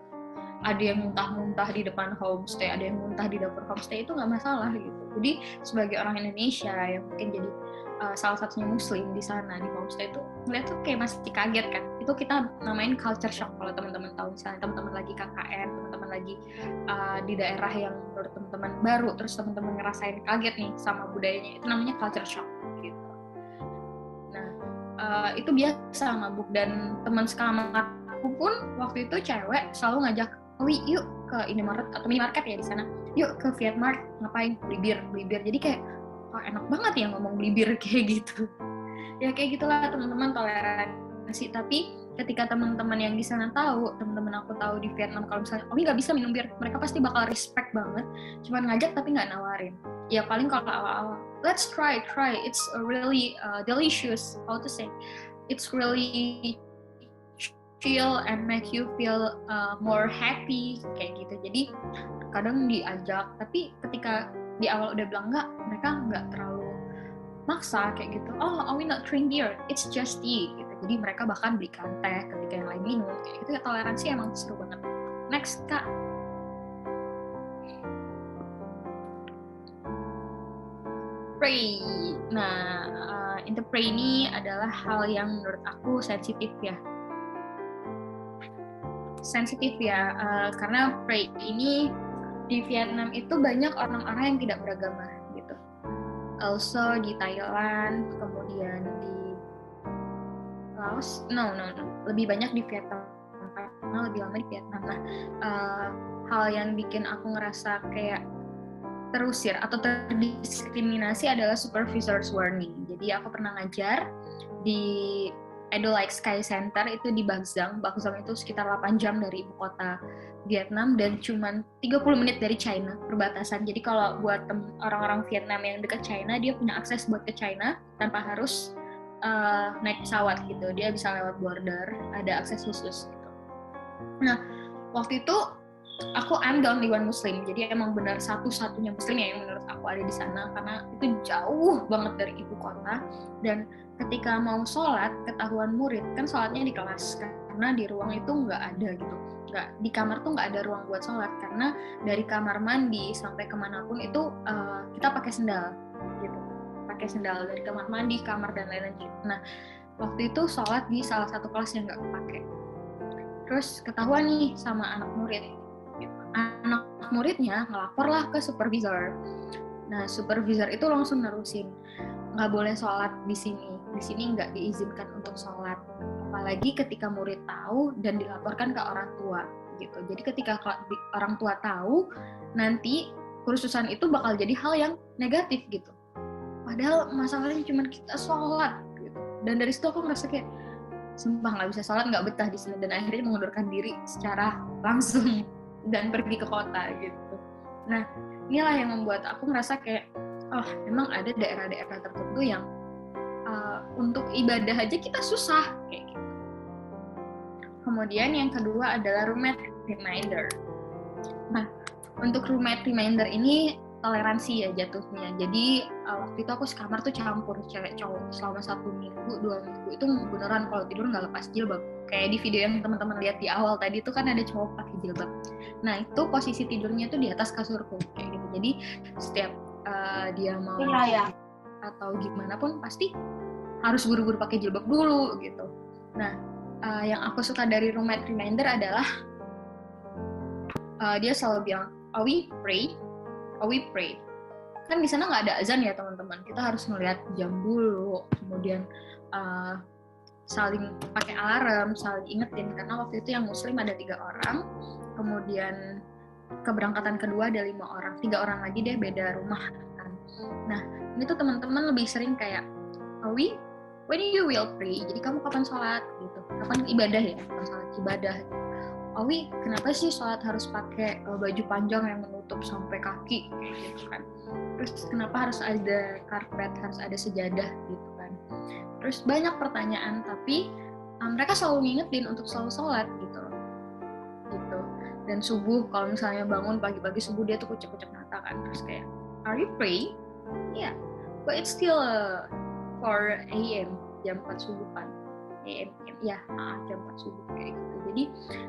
S2: Ada yang muntah-muntah di depan homestay, ada yang muntah di dapur homestay, itu nggak masalah gitu. Jadi sebagai orang Indonesia yang mungkin jadi salah satunya Muslim di sana di homestay itu ngeliat tuh kayak masih kaget kan. Itu kita namain culture shock. Kalau teman-teman tahu, misalnya teman-teman lagi KKN, teman-teman lagi di daerah yang menurut teman-teman baru, terus teman-teman ngerasain kaget nih sama budayanya, itu namanya culture shock gitu. Nah, itu biasa mabuk, dan teman sekamarku pun waktu itu cewek selalu ngajak, "Wi, yuk ke Indomaret atau minimarket ya di sana, yuk ke Vietmart, ngapain, beli bir." Jadi kayak enak banget ya ngomong beli bir kayak gitu. Ya kayak gitulah teman-teman, toleransi. Tapi ketika teman-teman yang di sana tahu, teman-teman aku tahu di Vietnam, kalau misalnya Omi nggak bisa minum bir, mereka pasti bakal respect banget, cuman ngajak tapi nggak nawarin. Ya paling kalau awal-awal, let's try, it's a really delicious, how to say, it's really chill and make you feel more happy kayak gitu. Jadi kadang diajak, tapi ketika di awal udah bilang enggak, mereka nggak terlalu maksa kayak gitu. "Oh, we not drink beer, it's just tea," gitu. Jadi mereka bahkan belikan teh ketika yang lain minum kayak gitu. Ya, toleransi emang seru banget. Next, Kak. Pray. Nah, in the pray ini adalah hal yang menurut aku sensitif ya. Karena pray ini di Vietnam itu banyak orang-orang yang tidak beragama gitu. Also di Thailand, kemudian di Laos, lebih banyak di Vietnam karena lebih lama di Vietnam. Nah, hal yang bikin aku ngerasa kayak terusir atau terdiskriminasi adalah supervisor's warning. Jadi aku pernah ngajar di Edo Like Sky Center itu di Bac Giang. Bac Giang itu sekitar 8 jam dari ibu kota Vietnam dan cuman 30 menit dari China, perbatasan. Jadi kalau buat orang-orang Vietnam yang dekat China, dia punya akses buat ke China tanpa harus naik pesawat gitu. Dia bisa lewat border, ada akses khusus gitu. Nah, waktu itu I'm the only one Muslim, jadi emang benar satu-satunya Muslim yang menurut aku ada di sana, karena itu jauh banget dari ibu kota. Dan ketika mau sholat, ketahuan murid, kan sholatnya di kelas, karena di ruang itu nggak ada gitu, di kamar tuh nggak ada ruang buat sholat, karena dari kamar mandi sampai kemanapun itu kita pakai sendal gitu, dari kamar mandi, kamar, dan lain-lain gitu. Nah, waktu itu sholat di salah satu kelas yang nggak kepake, terus ketahuan nih sama anak murid. Anak muridnya ngelaporlah ke supervisor. Nah, supervisor itu langsung nerusin, nggak boleh sholat di sini nggak diizinkan untuk sholat, apalagi ketika murid tahu dan dilaporkan ke orang tua gitu. Jadi ketika orang tua tahu, nanti kursusan itu bakal jadi hal yang negatif gitu, padahal masalahnya cuma kita sholat gitu. Dan dari situ aku ngerasa kayak, sumpah nggak bisa sholat, nggak betah di sini, dan akhirnya mengundurkan diri secara langsung dan pergi ke kota gitu. Nah, inilah yang membuat aku ngerasa kayak, emang ada daerah-daerah tertentu yang untuk ibadah aja kita susah kayak gitu. Kemudian yang kedua adalah roommate reminder. Nah, untuk roommate reminder ini toleransi ya jatuhnya. Jadi waktu itu aku sekamar tuh campur cewek cowok selama 1 minggu, 2 minggu itu beneran kalau tidur nggak lepas jilbab. Kayak di video yang teman-teman lihat di awal tadi itu kan ada cowok pakai jilbab. Nah, itu posisi tidurnya tuh di atas kasurku kayak gitu. Jadi setiap dia mau atau gimana pun pasti harus buru-buru pakai jilbab dulu gitu. Nah, yang aku suka dari roommate reminder adalah dia selalu bilang, "Oh, we pray." Kan di sana nggak ada azan ya teman-teman. Kita harus ngeliat jam dulu, kemudian saling pakai alarm, saling ingetin, karena waktu itu yang muslim ada 3 orang, kemudian keberangkatan kedua ada 5 orang, 3 orang lagi deh beda rumah kan. Nah, ini tuh teman-teman lebih sering kayak, when you will pray, jadi kamu kapan sholat gitu, kapan ibadah ya, kapan sholat ibadah. Kenapa sih sholat harus pakai baju panjang yang menutup sampai kaki kayak gitu kan? Terus kenapa harus ada karpet, harus ada sejadah gitu kan? Terus banyak pertanyaan, tapi mereka selalu ngingetin untuk selalu sholat gitu loh. Gitu. Dan subuh, kalau misalnya bangun pagi-pagi subuh, dia tuh kucek-kucek mata kan, terus kayak, "Are you praying?" Yeah, but it's still 4 AM, jam 4 subuh kan. Jam 4 subuh kayak gitu. Jadi,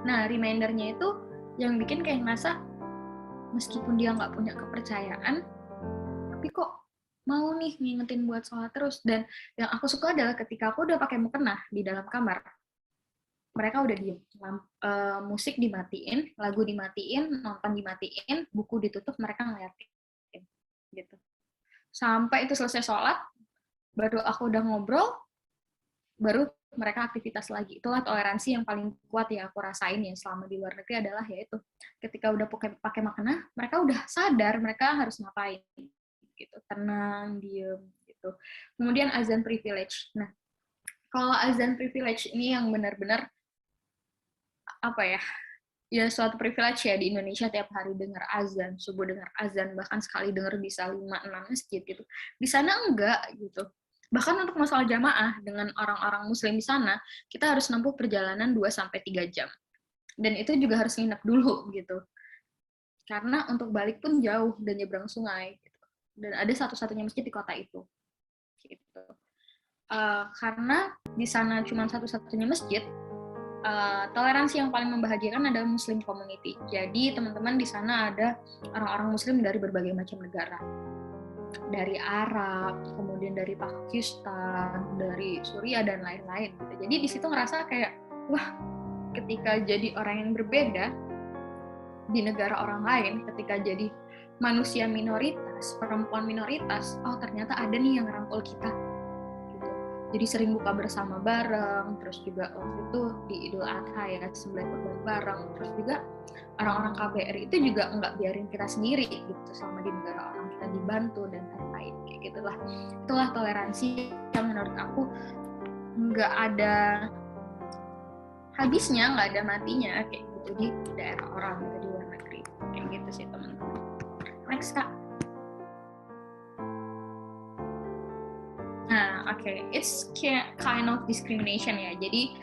S2: nah remindernya itu yang bikin kayak ngerasa meskipun dia nggak punya kepercayaan, tapi kok mau nih ngingetin buat sholat terus. Dan yang aku suka adalah ketika aku udah pakai mukena di dalam kamar, mereka udah diem, musik dimatiin, lagu dimatiin, nonton dimatiin, buku ditutup, mereka ngeliatin gitu. Sampai itu selesai sholat, baru aku udah ngobrol, baru mereka aktivitas lagi. Itulah toleransi yang paling kuat ya aku rasain ya selama di luar negeri adalah yaitu ketika udah pakai makanan, mereka udah sadar mereka harus ngapain gitu, tenang, diem gitu. Kemudian azan privilege. Nah, kalau azan privilege ini yang benar-benar apa ya suatu privilege ya di Indonesia, tiap hari dengar azan, subuh dengar azan, bahkan sekali dengar bisa 5-6 masjid gitu. Di sana enggak gitu. Bahkan untuk masalah jamaah dengan orang-orang muslim di sana, kita harus nempuh perjalanan 2-3 jam. Dan itu juga harus nginep dulu gitu. Karena untuk balik pun jauh dan nyebrang sungai gitu. Dan ada satu-satunya masjid di kota itu. Gitu. Karena di sana cuma satu-satunya masjid, toleransi yang paling membahagiakan adalah Muslim community. Jadi teman-teman di sana ada orang-orang Muslim dari berbagai macam negara, dari Arab, kemudian dari Pakistan, dari Suriah dan lain-lain. Gitu. Jadi di situ ngerasa kayak wah, ketika jadi orang yang berbeda di negara orang lain, ketika jadi manusia minoritas, perempuan minoritas, oh ternyata ada nih yang ngerangkul kita. Jadi sering buka bersama bareng, terus juga waktu itu di Idul Adha ya, sembelih kurban bareng, terus juga orang-orang KBRI itu juga nggak biarin kita sendiri gitu selama di negara orang, kita dibantu dan lain-lain kayak gitulah. Itulah toleransi yang menurut aku nggak ada habisnya, nggak ada matinya kayak gitu di daerah orang gitu, di luar negeri kayak gitu sih teman-teman. Next Kak. Nah, it's kind of discrimination ya. Jadi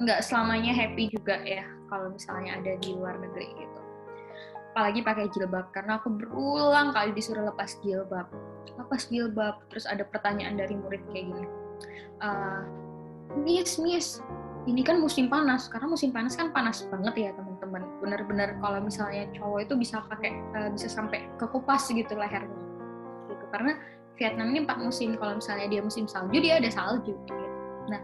S2: nggak selamanya happy juga ya kalau misalnya ada di luar negeri gitu. Apalagi pakai jilbab, karena aku berulang kali disuruh lepas jilbab. Terus ada pertanyaan dari murid kayak gini. Miss, ini kan musim panas. Karena musim panas kan panas banget ya teman-teman. Benar-benar kalau misalnya cowok itu bisa bisa sampai ke kupas gitu lehernya. Gitu. Karena Vietnam ini 4 musim. Kalau misalnya dia musim salju, dia ada salju. Gitu. Nah,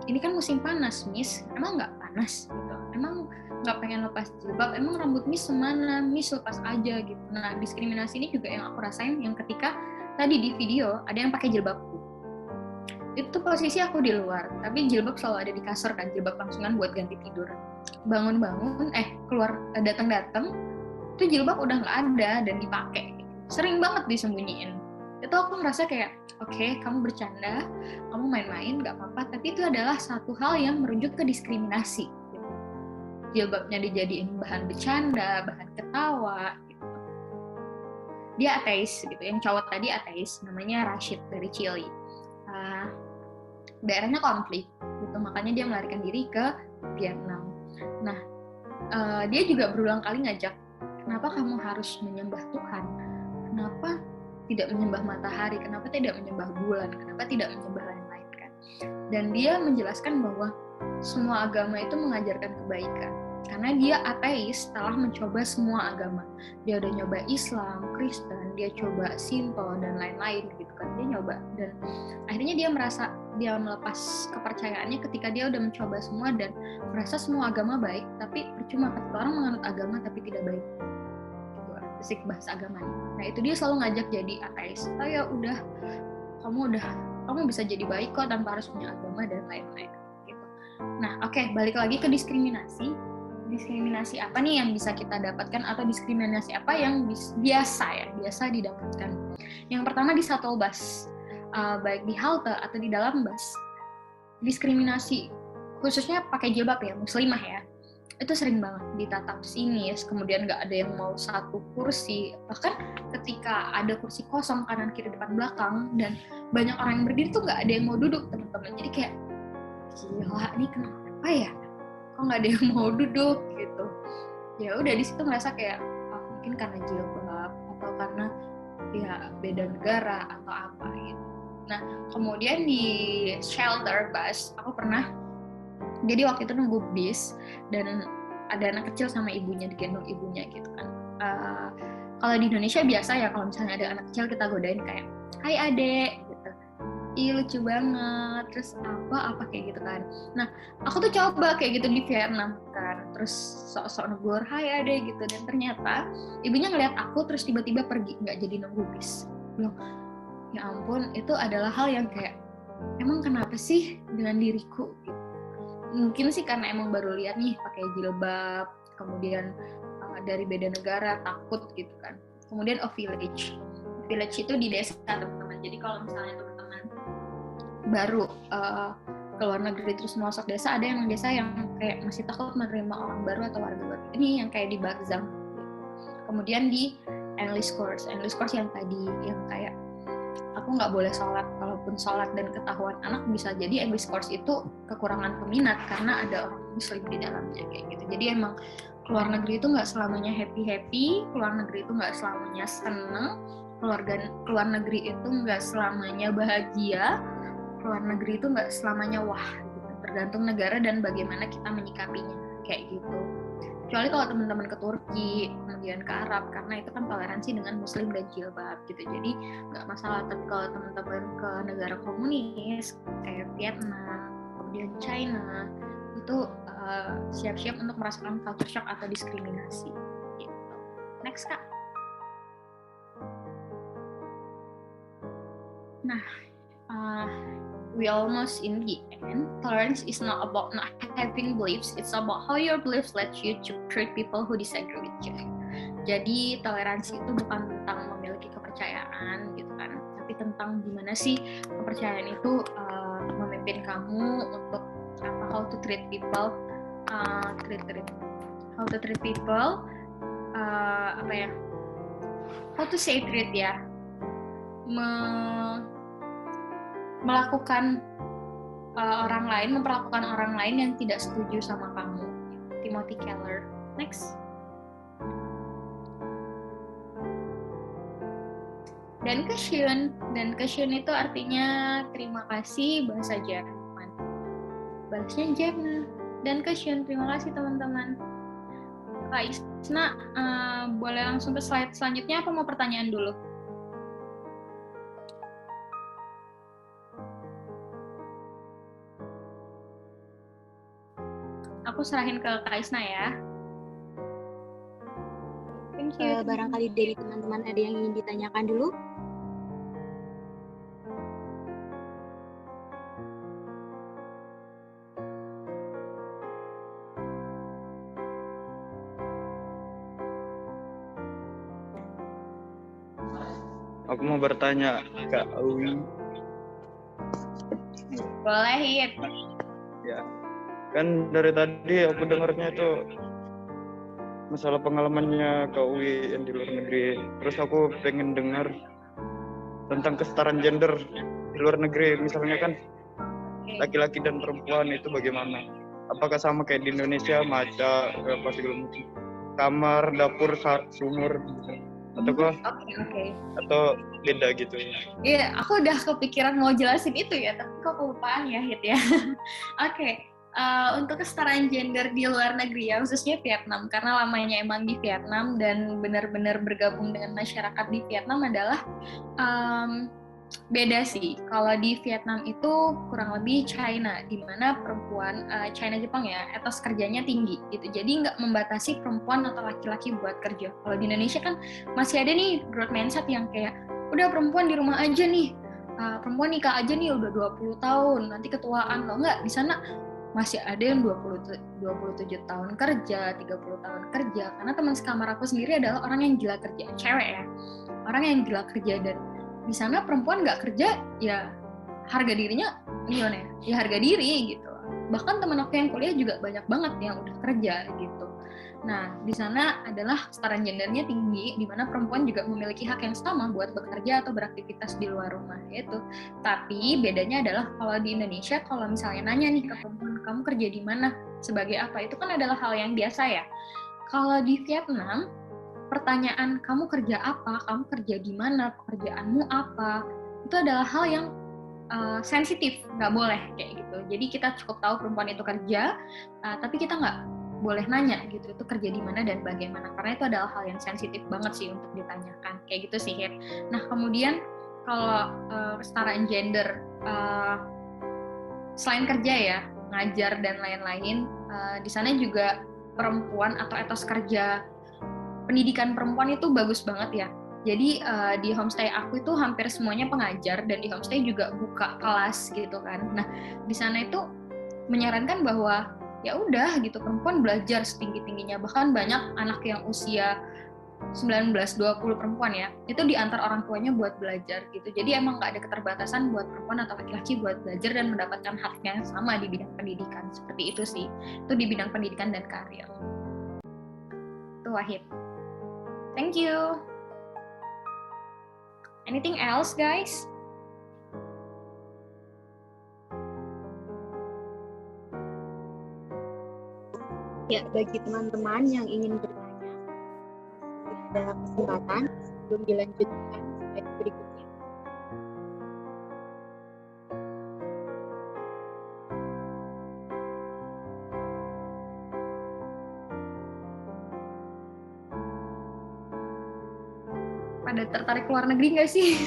S2: ini kan musim panas, Miss. Emang nggak panas? Gitu. Emang nggak pengen lepas jilbab? Emang rambut Miss semana? Miss lepas aja gitu. Nah, diskriminasi ini juga yang aku rasain yang ketika tadi di video ada yang pakai jilbabku. Itu posisi aku di luar, tapi jilbab selalu ada di kasur kan, jilbab langsungan buat ganti tidur. Bangun-bangun, keluar datang-datang, itu jilbab udah nggak ada dan dipakai. Sering banget disembunyiin. Itu aku ngerasa kayak, oke, kamu bercanda, kamu main-main, gak apa-apa, tapi itu adalah satu hal yang merujuk ke diskriminasi. Gitu. Jilbabnya dijadiin bahan bercanda, bahan ketawa. Gitu. Dia ateis, gitu. Yang cowok tadi ateis, namanya Rashid dari Chile. Daerahnya konflik, gitu. Makanya dia melarikan diri ke Vietnam. Nah, dia juga berulang kali ngajak, kenapa kamu harus menyembah Tuhan? Kenapa tidak menyembah matahari, kenapa tidak menyembah bulan, kenapa tidak menyembah lain-lain kan? Dan dia menjelaskan bahwa semua agama itu mengajarkan kebaikan. Karena dia ateis setelah mencoba semua agama. Dia udah nyoba Islam, Kristen, dia coba Shinto dan lain-lain gitu kan. Dia nyoba dan akhirnya dia merasa dia melepas kepercayaannya ketika dia udah mencoba semua dan merasa semua agama baik, tapi percuma ketika orang menganut agama tapi tidak baik. Basic bahasa agama. Nah itu dia selalu ngajak jadi ateis. Oh ya udah, kamu bisa jadi baik kok tanpa harus punya agama dan lain-lain. Gitu. Nah balik lagi ke diskriminasi. Diskriminasi apa nih yang bisa kita dapatkan atau diskriminasi apa yang biasa didapatkan? Yang pertama di shuttle bus, baik di halte atau di dalam bus. Diskriminasi khususnya pakai jilbab ya, muslimah ya. Itu sering banget ditatap sinis, kemudian nggak ada yang mau satu kursi, bahkan ketika ada kursi kosong kanan kiri depan belakang dan banyak orang yang berdiri tuh nggak ada yang mau duduk teman-teman. Jadi kayak gila nih kenapa ya, kok nggak ada yang mau duduk gitu. Ya udah di situ ngerasa kayak mungkin karena jilbab atau karena ya beda negara atau apa gitu. Nah kemudian di shelter bus aku pernah, jadi waktu itu nunggu bis dan ada anak kecil sama ibunya, digendong ibunya gitu kan. Kalau di Indonesia biasa ya kalau misalnya ada anak kecil kita godain kayak, hai adek gitu. Ih lucu banget, terus apa kayak gitu kan. Nah aku tuh coba kayak gitu di Vietnam kan, terus sok-sok negur, hai adek gitu. Dan ternyata ibunya ngeliat aku terus tiba-tiba pergi, nggak jadi nunggu bis. Bilang, ya ampun, itu adalah hal yang kayak, emang kenapa sih dengan diriku? Mungkin sih karena emang baru lihat nih pakai jilbab, kemudian dari beda negara, takut gitu kan. Kemudian village itu di desa teman-teman. Jadi kalau misalnya teman-teman baru ke luar negeri terus masuk desa, ada yang desa yang kayak masih takut menerima orang baru atau warga baru. Ini yang kayak di Bagzang. Kemudian di English course yang tadi yang kayak aku nggak boleh sholat, kalaupun sholat dan ketahuan anak bisa jadi English course itu kekurangan peminat karena ada orang muslim di dalamnya kayak gitu. Jadi emang keluar negeri itu nggak selamanya happy, keluar negeri itu nggak selamanya seneng, keluar negeri itu nggak selamanya bahagia, keluar negeri itu nggak selamanya wah gitu. Tergantung negara dan bagaimana kita menyikapinya kayak gitu. Kecuali kalau teman-teman ke Turki, kemudian ke Arab, karena itu kan toleransi dengan Muslim dan jilbab gitu, jadi nggak masalah. Tapi kalau teman-teman ke negara komunis kayak Vietnam, kemudian China, itu siap-siap untuk merasakan culture shock atau diskriminasi. Gitu. Next Kak. Nah, we almost in the end. Tolerance is not about not having beliefs, it's about how your beliefs let you to treat people who disagree with you. Jadi toleransi itu bukan tentang memiliki kepercayaan gitu kan, tapi tentang gimana sih kepercayaan itu memimpin kamu untuk how to treat people, how to treat people, how to say treat ya, melakukan memperlakukan orang lain yang tidak setuju sama kamu. Timothy Keller. Next. Dankeschön itu artinya terima kasih bahasa Jerman. Balasnya Jerman. Dankeschön, terima kasih teman-teman. Kak Isna, boleh langsung ke slide selanjutnya apa mau pertanyaan dulu? Aku serahin ke Kak Isna ya. Thank you.
S1: Barangkali dari teman-teman ada yang ingin ditanyakan dulu?
S4: Aku mau bertanya Kak Awi.
S2: Boleh, Hit.
S4: Ya. Kan dari tadi aku dengarnya itu masalah pengalamannya Kak Uwi yang di luar negeri. Terus aku pengen dengar tentang kesetaraan gender di luar negeri. Misalnya kan laki-laki dan perempuan itu bagaimana? Apakah sama kayak di Indonesia, maca, apa segala macam, kamar, dapur, sumur, gitu. Atau beda gitu?
S2: Iya, aku udah kepikiran mau jelasin itu ya, tapi kok kelupaan ya, Hit ya. Oke. Untuk kesetaraan gender di luar negeri ya, khususnya Vietnam, karena lamanya emang di Vietnam dan benar-benar bergabung dengan masyarakat di Vietnam adalah beda sih. Kalau di Vietnam itu kurang lebih China, di mana perempuan China Jepang ya, etos kerjanya tinggi gitu. Jadi nggak membatasi perempuan atau laki-laki buat kerja. Kalau di Indonesia kan masih ada nih growth mindset yang kayak udah perempuan di rumah aja nih, perempuan nikah aja nih udah 20 tahun, nanti ketuaan. Loh nggak, di sana masih ada yang 27 tahun kerja, 30 tahun kerja. Karena teman sekamar aku sendiri adalah orang yang gila kerja, cewek ya. Orang yang gila kerja, dan di sana perempuan nggak kerja, ya harga dirinya gimana ya? Ya harga diri gitu. Bahkan teman aku yang kuliah juga banyak banget yang udah kerja gitu. Nah, di sana adalah kesetaraan gendernya tinggi, di mana perempuan juga memiliki hak yang sama buat bekerja atau beraktivitas di luar rumah itu. Tapi bedanya adalah kalau di Indonesia, kalau misalnya nanya nih ke perempuan, kamu kerja di mana, sebagai apa, itu kan adalah hal yang biasa ya. Kalau di Vietnam, pertanyaan kamu kerja apa, kamu kerja di mana, pekerjaanmu apa, itu adalah hal yang sensitif, nggak boleh kayak gitu. Jadi kita cukup tahu perempuan itu kerja, tapi kita nggak boleh nanya gitu, itu kerja di mana dan bagaimana, karena itu adalah hal yang sensitif banget sih untuk ditanyakan kayak gitu sih, Hit. Nah kemudian kalau kesetaraan gender selain kerja ya, ngajar dan lain-lain, di sana juga perempuan atau etos kerja pendidikan perempuan itu bagus banget ya. Jadi di homestay aku itu hampir semuanya pengajar dan di homestay juga buka kelas gitu kan. Nah di sana itu menyarankan bahwa ya udah gitu perempuan belajar setinggi-tingginya, bahkan banyak anak yang usia 19-20 perempuan ya, itu diantar orang tuanya buat belajar gitu. Jadi emang nggak ada keterbatasan buat perempuan atau laki-laki buat belajar dan mendapatkan haknya yang sama di bidang pendidikan. Seperti itu sih, itu di bidang pendidikan dan karir. Itu Wahid. Thank you. Anything else guys?
S1: Ya, bagi teman-teman yang ingin bertanya, ada kesempatan sebelum dilanjutkan slide berikutnya.
S2: Pada tertarik keluar negeri nggak sih?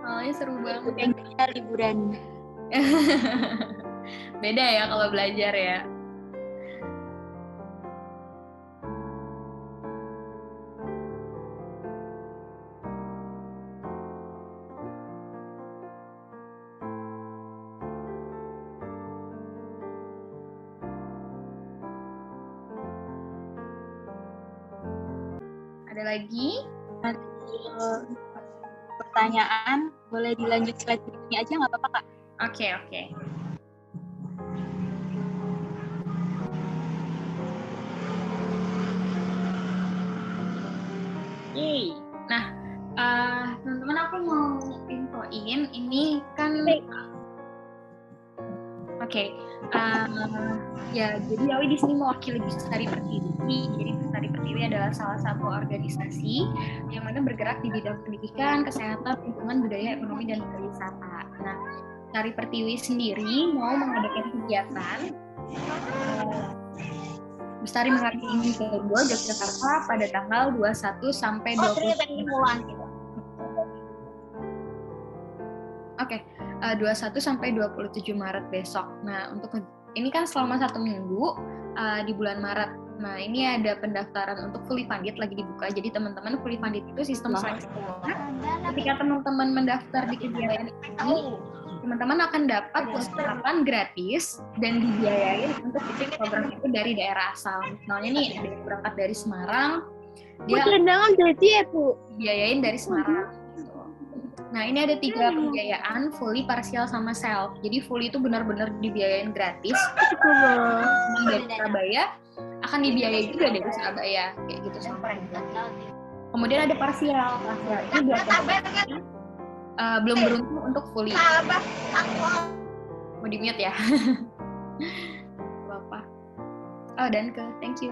S2: Soalnya seru banget.
S1: Pengennya liburan.
S2: Beda ya kalau belajar ya. Ada lagi?
S1: Pertanyaan, boleh dilanjut slide berikutnya aja nggak apa-apa Kak?
S2: Oke. Yeay. Nah, teman-teman aku mau infoin ini kan. Oke. Ya, jadi Yawi di sini mewakili Bestari Pertiwi. Jadi Bestari Pertiwi adalah salah satu organisasi yang mana bergerak di bidang pendidikan, kesehatan, lingkungan, budaya, ekonomi, dan pariwisata. Nah, Bestari Pertiwi sendiri mau mengadakan kegiatan Bestari Mengerti Ingin Kedua Yogyakarta pada tanggal 21 sampai 20. Oke, 21 sampai 27 Maret besok. Nah, untuk ini kan selama 1 minggu di bulan Maret. Nah, ini ada pendaftaran untuk fully funded lagi dibuka. Jadi teman-teman fully funded itu sistem seleksi. Ketika teman-teman mendaftar di kegiatan ini, teman-teman akan dapat perlengkapan gratis dan dibiayain untuk ikut program itu dari daerah asal. Misalnya nih, ada yang berangkat dari Semarang, dia dibiayain dari Semarang. Nah, ini ada 3 pembiayaan, fully, parsial, sama self. Jadi fully itu benar-benar dibiayain gratis. Dari Surabaya akan dibiayai juga dari Surabaya, kayak gitu sama. Kemudian ada parsial. Parsial ini buat teman-teman belum beruntung untuk fully. Mau di-mute ya? Bapak. Oh, dan thank you.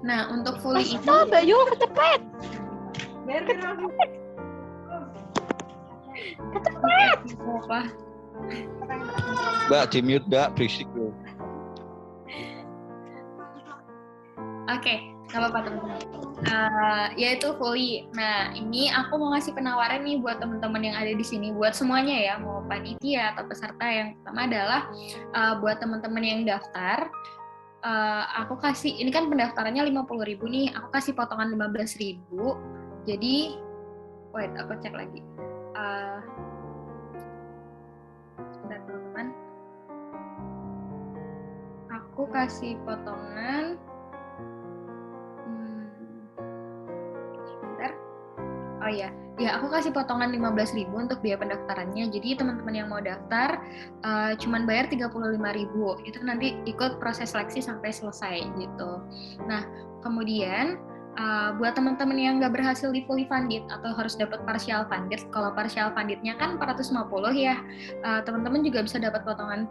S2: Nah, untuk fully itu
S1: Bayu kecepet.
S2: Apa?
S5: Mbak, di-mute Mbak, berisik loh.
S2: Oke, nggak apa-apa teman-teman. Yaitu fully. Nah, ini aku mau ngasih penawaran nih buat teman-teman yang ada di sini, buat semuanya ya, mau panitia atau peserta. Yang pertama adalah buat teman-teman yang daftar, aku kasih, ini kan pendaftarannya 50.000 nih, aku kasih potongan 15.000. Jadi, wait, aku cek lagi. Sebentar teman-teman. Aku kasih potongan. Sebentar. Oh iya, aku kasih potongan 15.000 untuk biaya pendaftarannya. Jadi teman-teman yang mau daftar cuman bayar 35.000. Itu nanti ikut proses seleksi sampai selesai gitu. Nah, kemudian buat teman-teman yang nggak berhasil di fully funded atau harus dapat partial funded, kalau partial fundednya kan 450 ya, teman-teman juga bisa dapat potongan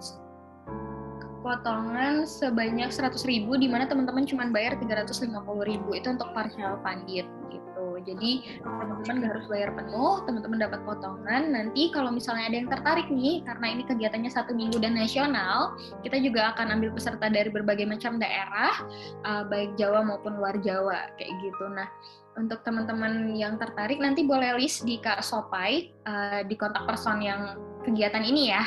S2: sebanyak 100.000, di mana teman-teman cuma bayar 350.000 itu untuk partial funded gitu. Jadi teman-teman nggak harus bayar penuh, teman-teman dapat potongan. Nanti kalau misalnya ada yang tertarik nih, karena ini kegiatannya 1 minggu dan nasional, kita juga akan ambil peserta dari berbagai macam daerah, baik Jawa maupun luar Jawa kayak gitu. Nah, untuk teman-teman yang tertarik nanti boleh list di Kak Sopai di kontak person yang kegiatan ini ya,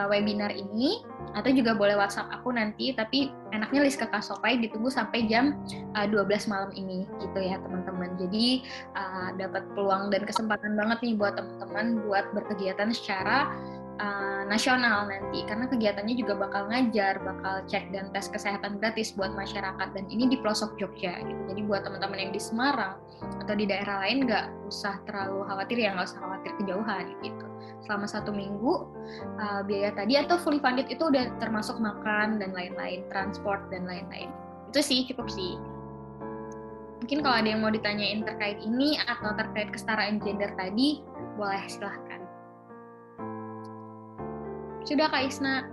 S2: webinar ini. Atau juga boleh WhatsApp aku nanti, tapi enaknya list ke Kasopai ditunggu sampai jam 12 malam ini gitu ya teman-teman. Jadi dapat peluang dan kesempatan banget nih buat teman-teman buat berkegiatan secara nasional nanti, karena kegiatannya juga bakal ngajar, bakal cek dan tes kesehatan gratis buat masyarakat, dan ini di pelosok Jogja gitu. Jadi buat teman-teman yang di Semarang atau di daerah lain nggak usah terlalu khawatir ya, nggak usah khawatir kejauhan gitu. Selama 1 minggu biaya tadi atau fully funded itu udah termasuk makan dan lain-lain, transport dan lain-lain. Itu sih cukup sih. Mungkin kalau ada yang mau ditanyain terkait ini atau terkait kesetaraan gender tadi, boleh silahkan. Sudah Kak Isna.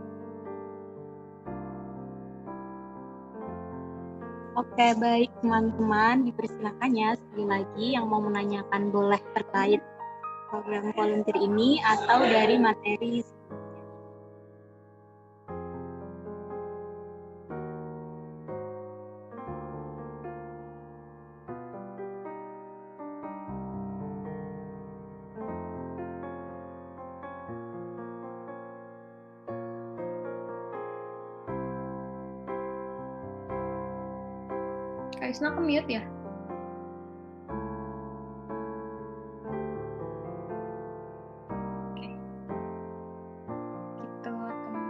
S1: Oke, baik teman-teman, dipersilakan ya sekali lagi yang mau menanyakan boleh terkait program volunteer ini atau dari materi.
S2: Kak Isna ke-mute ya? Oke. Gitu, teman-teman.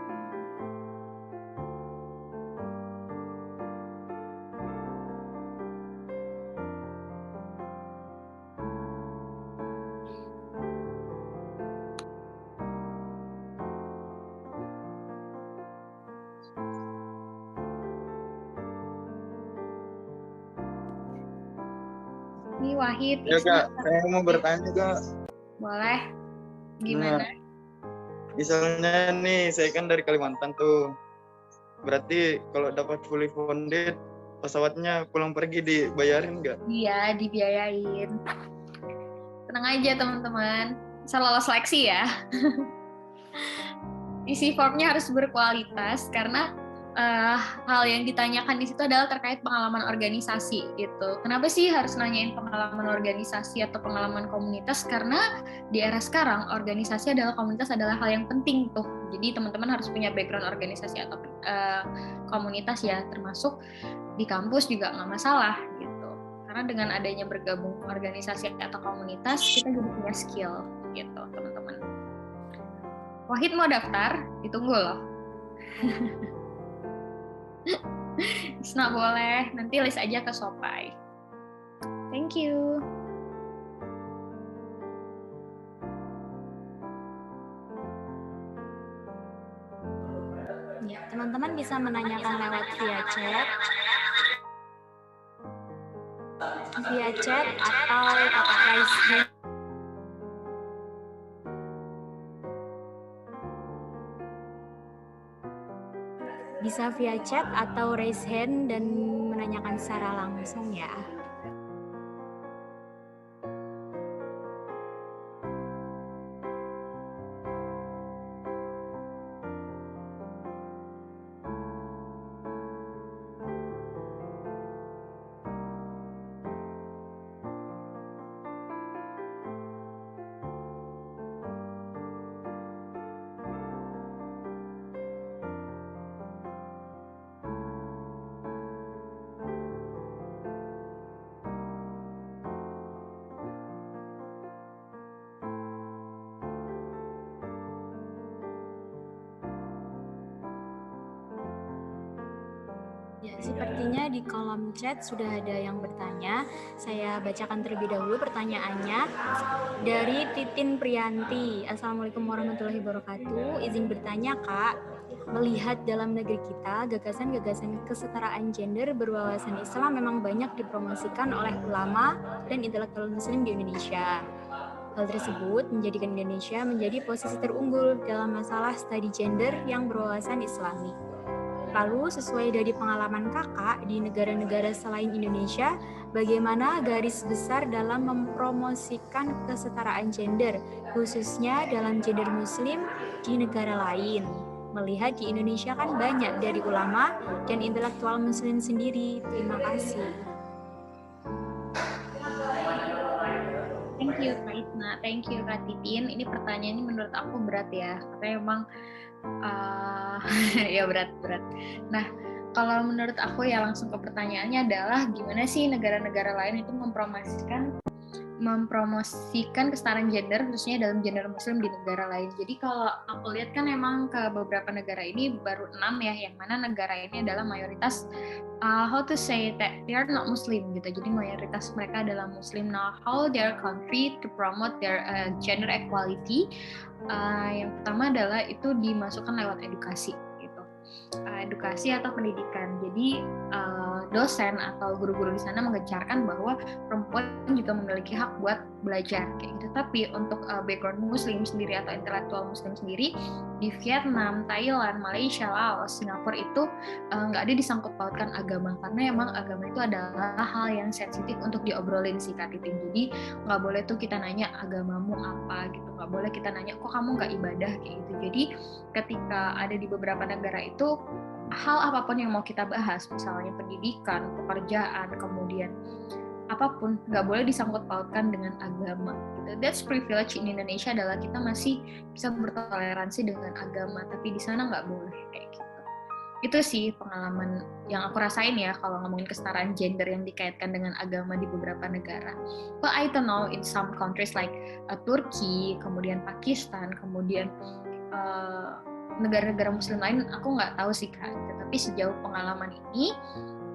S2: Ini Wahid,
S4: Ya
S2: Isna.
S4: Kak, saya mau bertanya Kak.
S2: Boleh? Gimana?
S4: Misalnya nih, saya kan dari Kalimantan tuh. Berarti kalau dapat fully funded, pesawatnya pulang pergi dibayarin nggak?
S2: Iya, dibiayain. Tenang aja teman-teman, bisa lolos seleksi ya. Isi formnya harus berkualitas karena hal yang ditanyakan di situ adalah terkait pengalaman organisasi gitu. Kenapa sih harus nanyain pengalaman organisasi atau pengalaman komunitas? Karena di era sekarang organisasi adalah komunitas adalah hal yang penting tuh. Jadi teman-teman harus punya background organisasi atau komunitas ya, termasuk di kampus juga nggak masalah gitu. Karena dengan adanya bergabung organisasi atau komunitas, kita jadi punya skill gitu teman-teman. Wahid mau daftar? Ditunggu loh. Isna boleh, nanti list aja ke Sopai. Thank you.
S1: Ya, teman-teman bisa menanyakan lewat via chat atau pakai raise hand. Bisa via chat atau raise hand dan menanyakan secara langsung ya. Ya, sepertinya di kolom chat sudah ada yang bertanya. Saya bacakan terlebih dahulu pertanyaannya. Dari Titin Priyanti. Assalamualaikum warahmatullahi wabarakatuh. Izin bertanya, Kak. Melihat dalam negeri kita, gagasan-gagasan kesetaraan gender berwawasan Islam memang banyak dipromosikan oleh ulama dan intelektual muslim di Indonesia. Hal tersebut menjadikan Indonesia menjadi posisi terunggul dalam masalah studi gender yang berwawasan Islami. Lalu, sesuai dari pengalaman kakak di negara-negara selain Indonesia, bagaimana garis besar dalam mempromosikan kesetaraan gender, khususnya dalam gender muslim di negara lain? Melihat di Indonesia kan banyak dari ulama dan intelektual muslim sendiri. Terima kasih.
S2: Thank you Kak Isna, thank you Kak Titin. Ini pertanyaannya menurut aku berat ya, karena emang ya berat. Nah, kalau menurut aku ya langsung ke pertanyaannya adalah gimana sih negara-negara lain itu mempromosikan kesetaraan gender khususnya dalam gender muslim di negara lain. Jadi kalau aku lihat kan emang ke beberapa negara ini baru 6 ya, yang mana negara ini adalah mayoritas how to say that they are not Muslim gitu. Jadi mayoritas mereka adalah Muslim. Now how their country to promote their gender equality, yang pertama adalah itu dimasukkan lewat edukasi gitu. Edukasi atau pendidikan. Jadi dosen atau guru-guru di sana mengejarkan bahwa perempuan juga memiliki hak buat belajar kayak gitu. Tapi untuk background Muslim sendiri atau intelektual Muslim sendiri di Vietnam, Thailand, Malaysia, Laos, Singapura itu nggak ada disangkut pautkan agama, karena emang agama itu adalah hal yang sensitif untuk diobrolin sih Kak Titin. Jadi nggak boleh tuh kita nanya agamamu apa gitu, nggak boleh kita nanya kok kamu nggak ibadah kayak gitu. Jadi ketika ada di beberapa negara itu, hal apapun yang mau kita bahas, misalnya pendidikan, pekerjaan, kemudian apapun, nggak boleh disangkut pautkan dengan agama gitu. That's privilege in Indonesia adalah kita masih bisa bertoleransi dengan agama, tapi di sana nggak boleh kayak gitu. Itu sih pengalaman yang aku rasain ya kalau ngomongin kesetaraan gender yang dikaitkan dengan agama di beberapa negara. But I don't know in some countries like Turki, kemudian Pakistan, kemudian negara-negara Muslim lain aku nggak tahu sih Kak. Tapi sejauh pengalaman ini,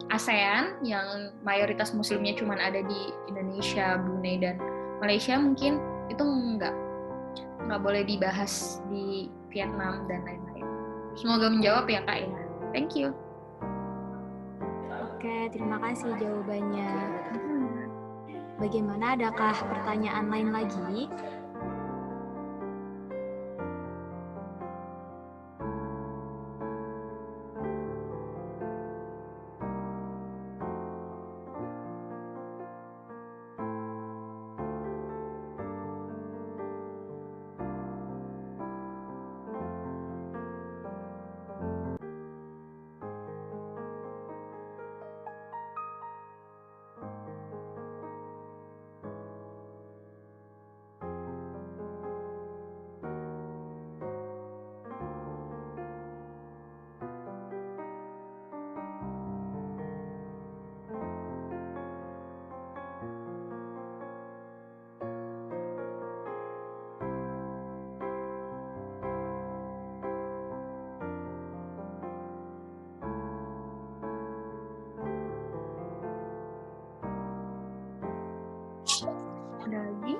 S2: ASEAN yang mayoritas Muslimnya cuma ada di Indonesia, Brunei dan Malaysia mungkin itu nggak boleh dibahas di Vietnam dan lain-lain. Semoga menjawab ya Kak ya. Thank you.
S1: Oke, terima kasih jawabannya. Bagaimana, adakah pertanyaan lain lagi?
S2: Ada lagi?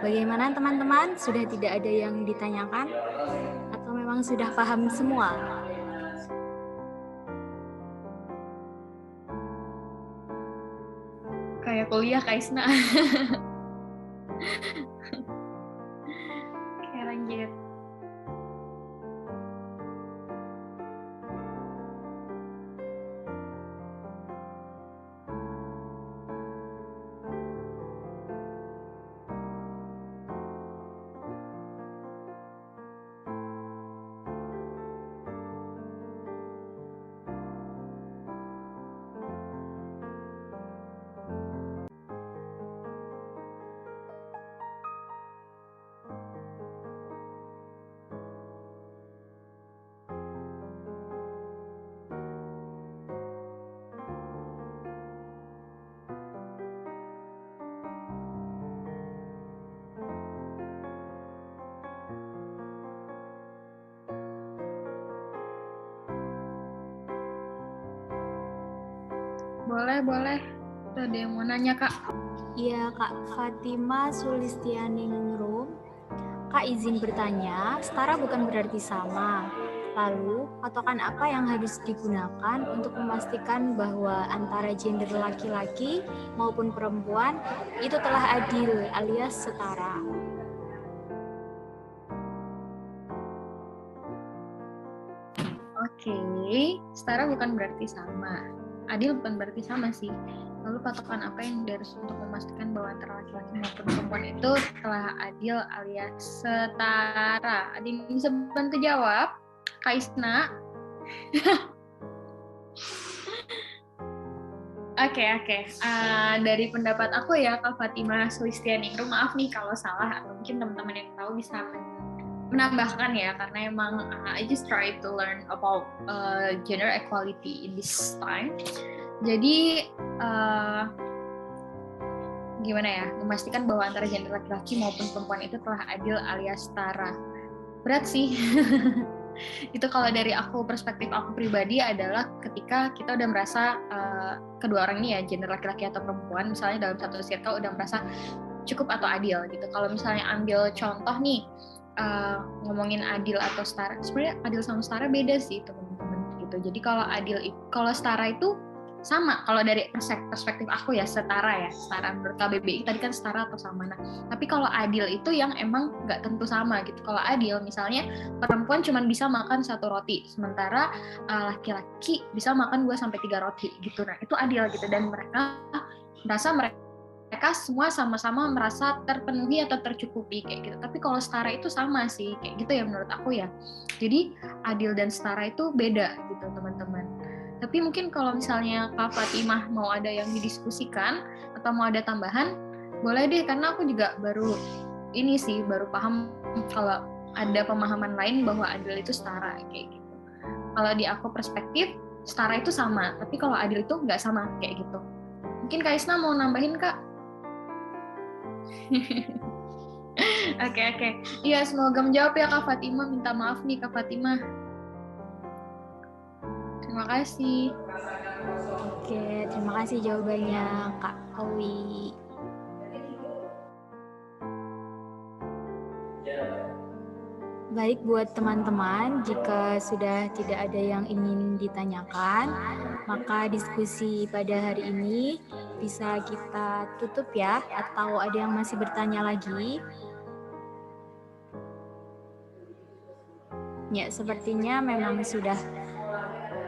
S1: Bagaimana teman-teman? Sudah tidak ada yang ditanyakan? Atau memang sudah paham semua?
S2: Kayak kuliah Kak Isna. Oke, lanjut. Boleh. Tuh ada yang mau nanya, Kak.
S1: Iya, Kak Fatima Sulistianingrum. Kak izin bertanya, setara bukan berarti sama. Lalu, patokan apa yang harus digunakan untuk memastikan bahwa antara gender laki-laki maupun perempuan itu telah adil alias setara?
S2: Oke, setara bukan berarti sama. Adil bukan berarti sama sih. Lalu patokan apa yang harus untuk memastikan bahwa antara laki-laki maupun perempuan itu telah adil alias setara? Ada yang bisa bantu jawab? Kak Isna? Oke. Dari pendapat aku ya, Kak Fatima Sulistianingrum, maaf nih kalau salah, atau mungkin teman-teman yang tahu bisa menambahkan ya, karena emang I just try to learn about gender equality in this time. Jadi gimana ya, memastikan bahwa antara gender laki-laki maupun perempuan itu telah adil alias setara. Berat sih. Itu kalau dari aku, perspektif aku pribadi adalah ketika kita udah merasa kedua orang ini ya, gender laki-laki atau perempuan, misalnya dalam satu circle udah merasa cukup atau adil gitu. Kalau misalnya ambil contoh nih, ngomongin adil atau setara, sebenarnya adil sama setara beda sih teman-teman gitu. Jadi kalau setara itu sama, kalau dari perspektif aku ya setara menurut KBBI tadi kan setara atau sama. Nah, tapi kalau adil itu yang emang nggak tentu sama gitu. Kalau adil misalnya perempuan cuma bisa makan 1 roti, sementara laki-laki bisa makan 2-3 roti gitu. Nah, itu adil gitu, dan mereka merasa mereka semua sama-sama merasa terpenuhi atau tercukupi kayak gitu. Tapi kalau setara itu sama sih kayak gitu ya menurut aku ya. Jadi adil dan setara itu beda gitu teman-teman. Tapi mungkin kalau misalnya Kak Fatimah mau ada yang didiskusikan atau mau ada tambahan, boleh deh, karena aku juga baru paham kalau ada pemahaman lain bahwa adil itu setara kayak gitu. Kalau di aku perspektif, setara itu sama, tapi kalau adil itu nggak sama kayak gitu. Mungkin Kak Isna mau nambahin, Kak? Oke. Iya, semoga menjawab ya Kak Fatimah. Minta maaf nih Kak Fatimah. Terima kasih.
S1: Oke, terima kasih jawabannya Kak Awi. Baik, buat teman-teman, jika sudah tidak ada yang ingin ditanyakan, maka diskusi pada hari ini bisa kita tutup ya, atau ada yang masih bertanya lagi? Ya, sepertinya memang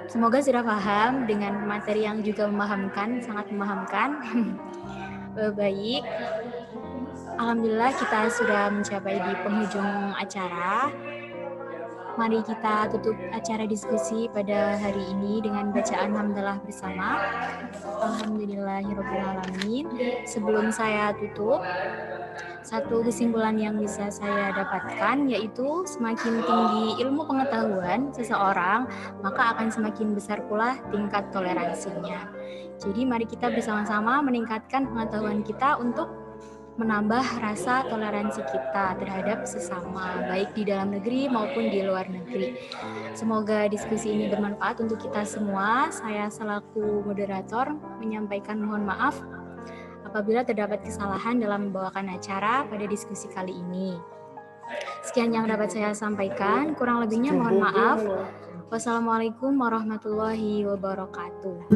S1: semoga sudah paham dengan materi yang juga sangat memahamkan. Baik. Alhamdulillah kita sudah mencapai di penghujung acara. Mari kita tutup acara diskusi pada hari ini dengan bacaan hamdalah bersama. Alhamdulillahirrabbilalamin. Sebelum saya tutup, satu kesimpulan yang bisa saya dapatkan yaitu semakin tinggi ilmu pengetahuan seseorang, maka akan semakin besar pula tingkat toleransinya. Jadi mari kita bersama-sama meningkatkan pengetahuan kita untuk menambah rasa toleransi kita terhadap sesama, baik di dalam negeri maupun di luar negeri. Semoga diskusi ini bermanfaat untuk kita semua. Saya selaku moderator menyampaikan mohon maaf apabila terdapat kesalahan dalam membawakan acara pada diskusi kali ini. Sekian yang dapat saya sampaikan, kurang lebihnya mohon maaf. Wassalamualaikum warahmatullahi wabarakatuh.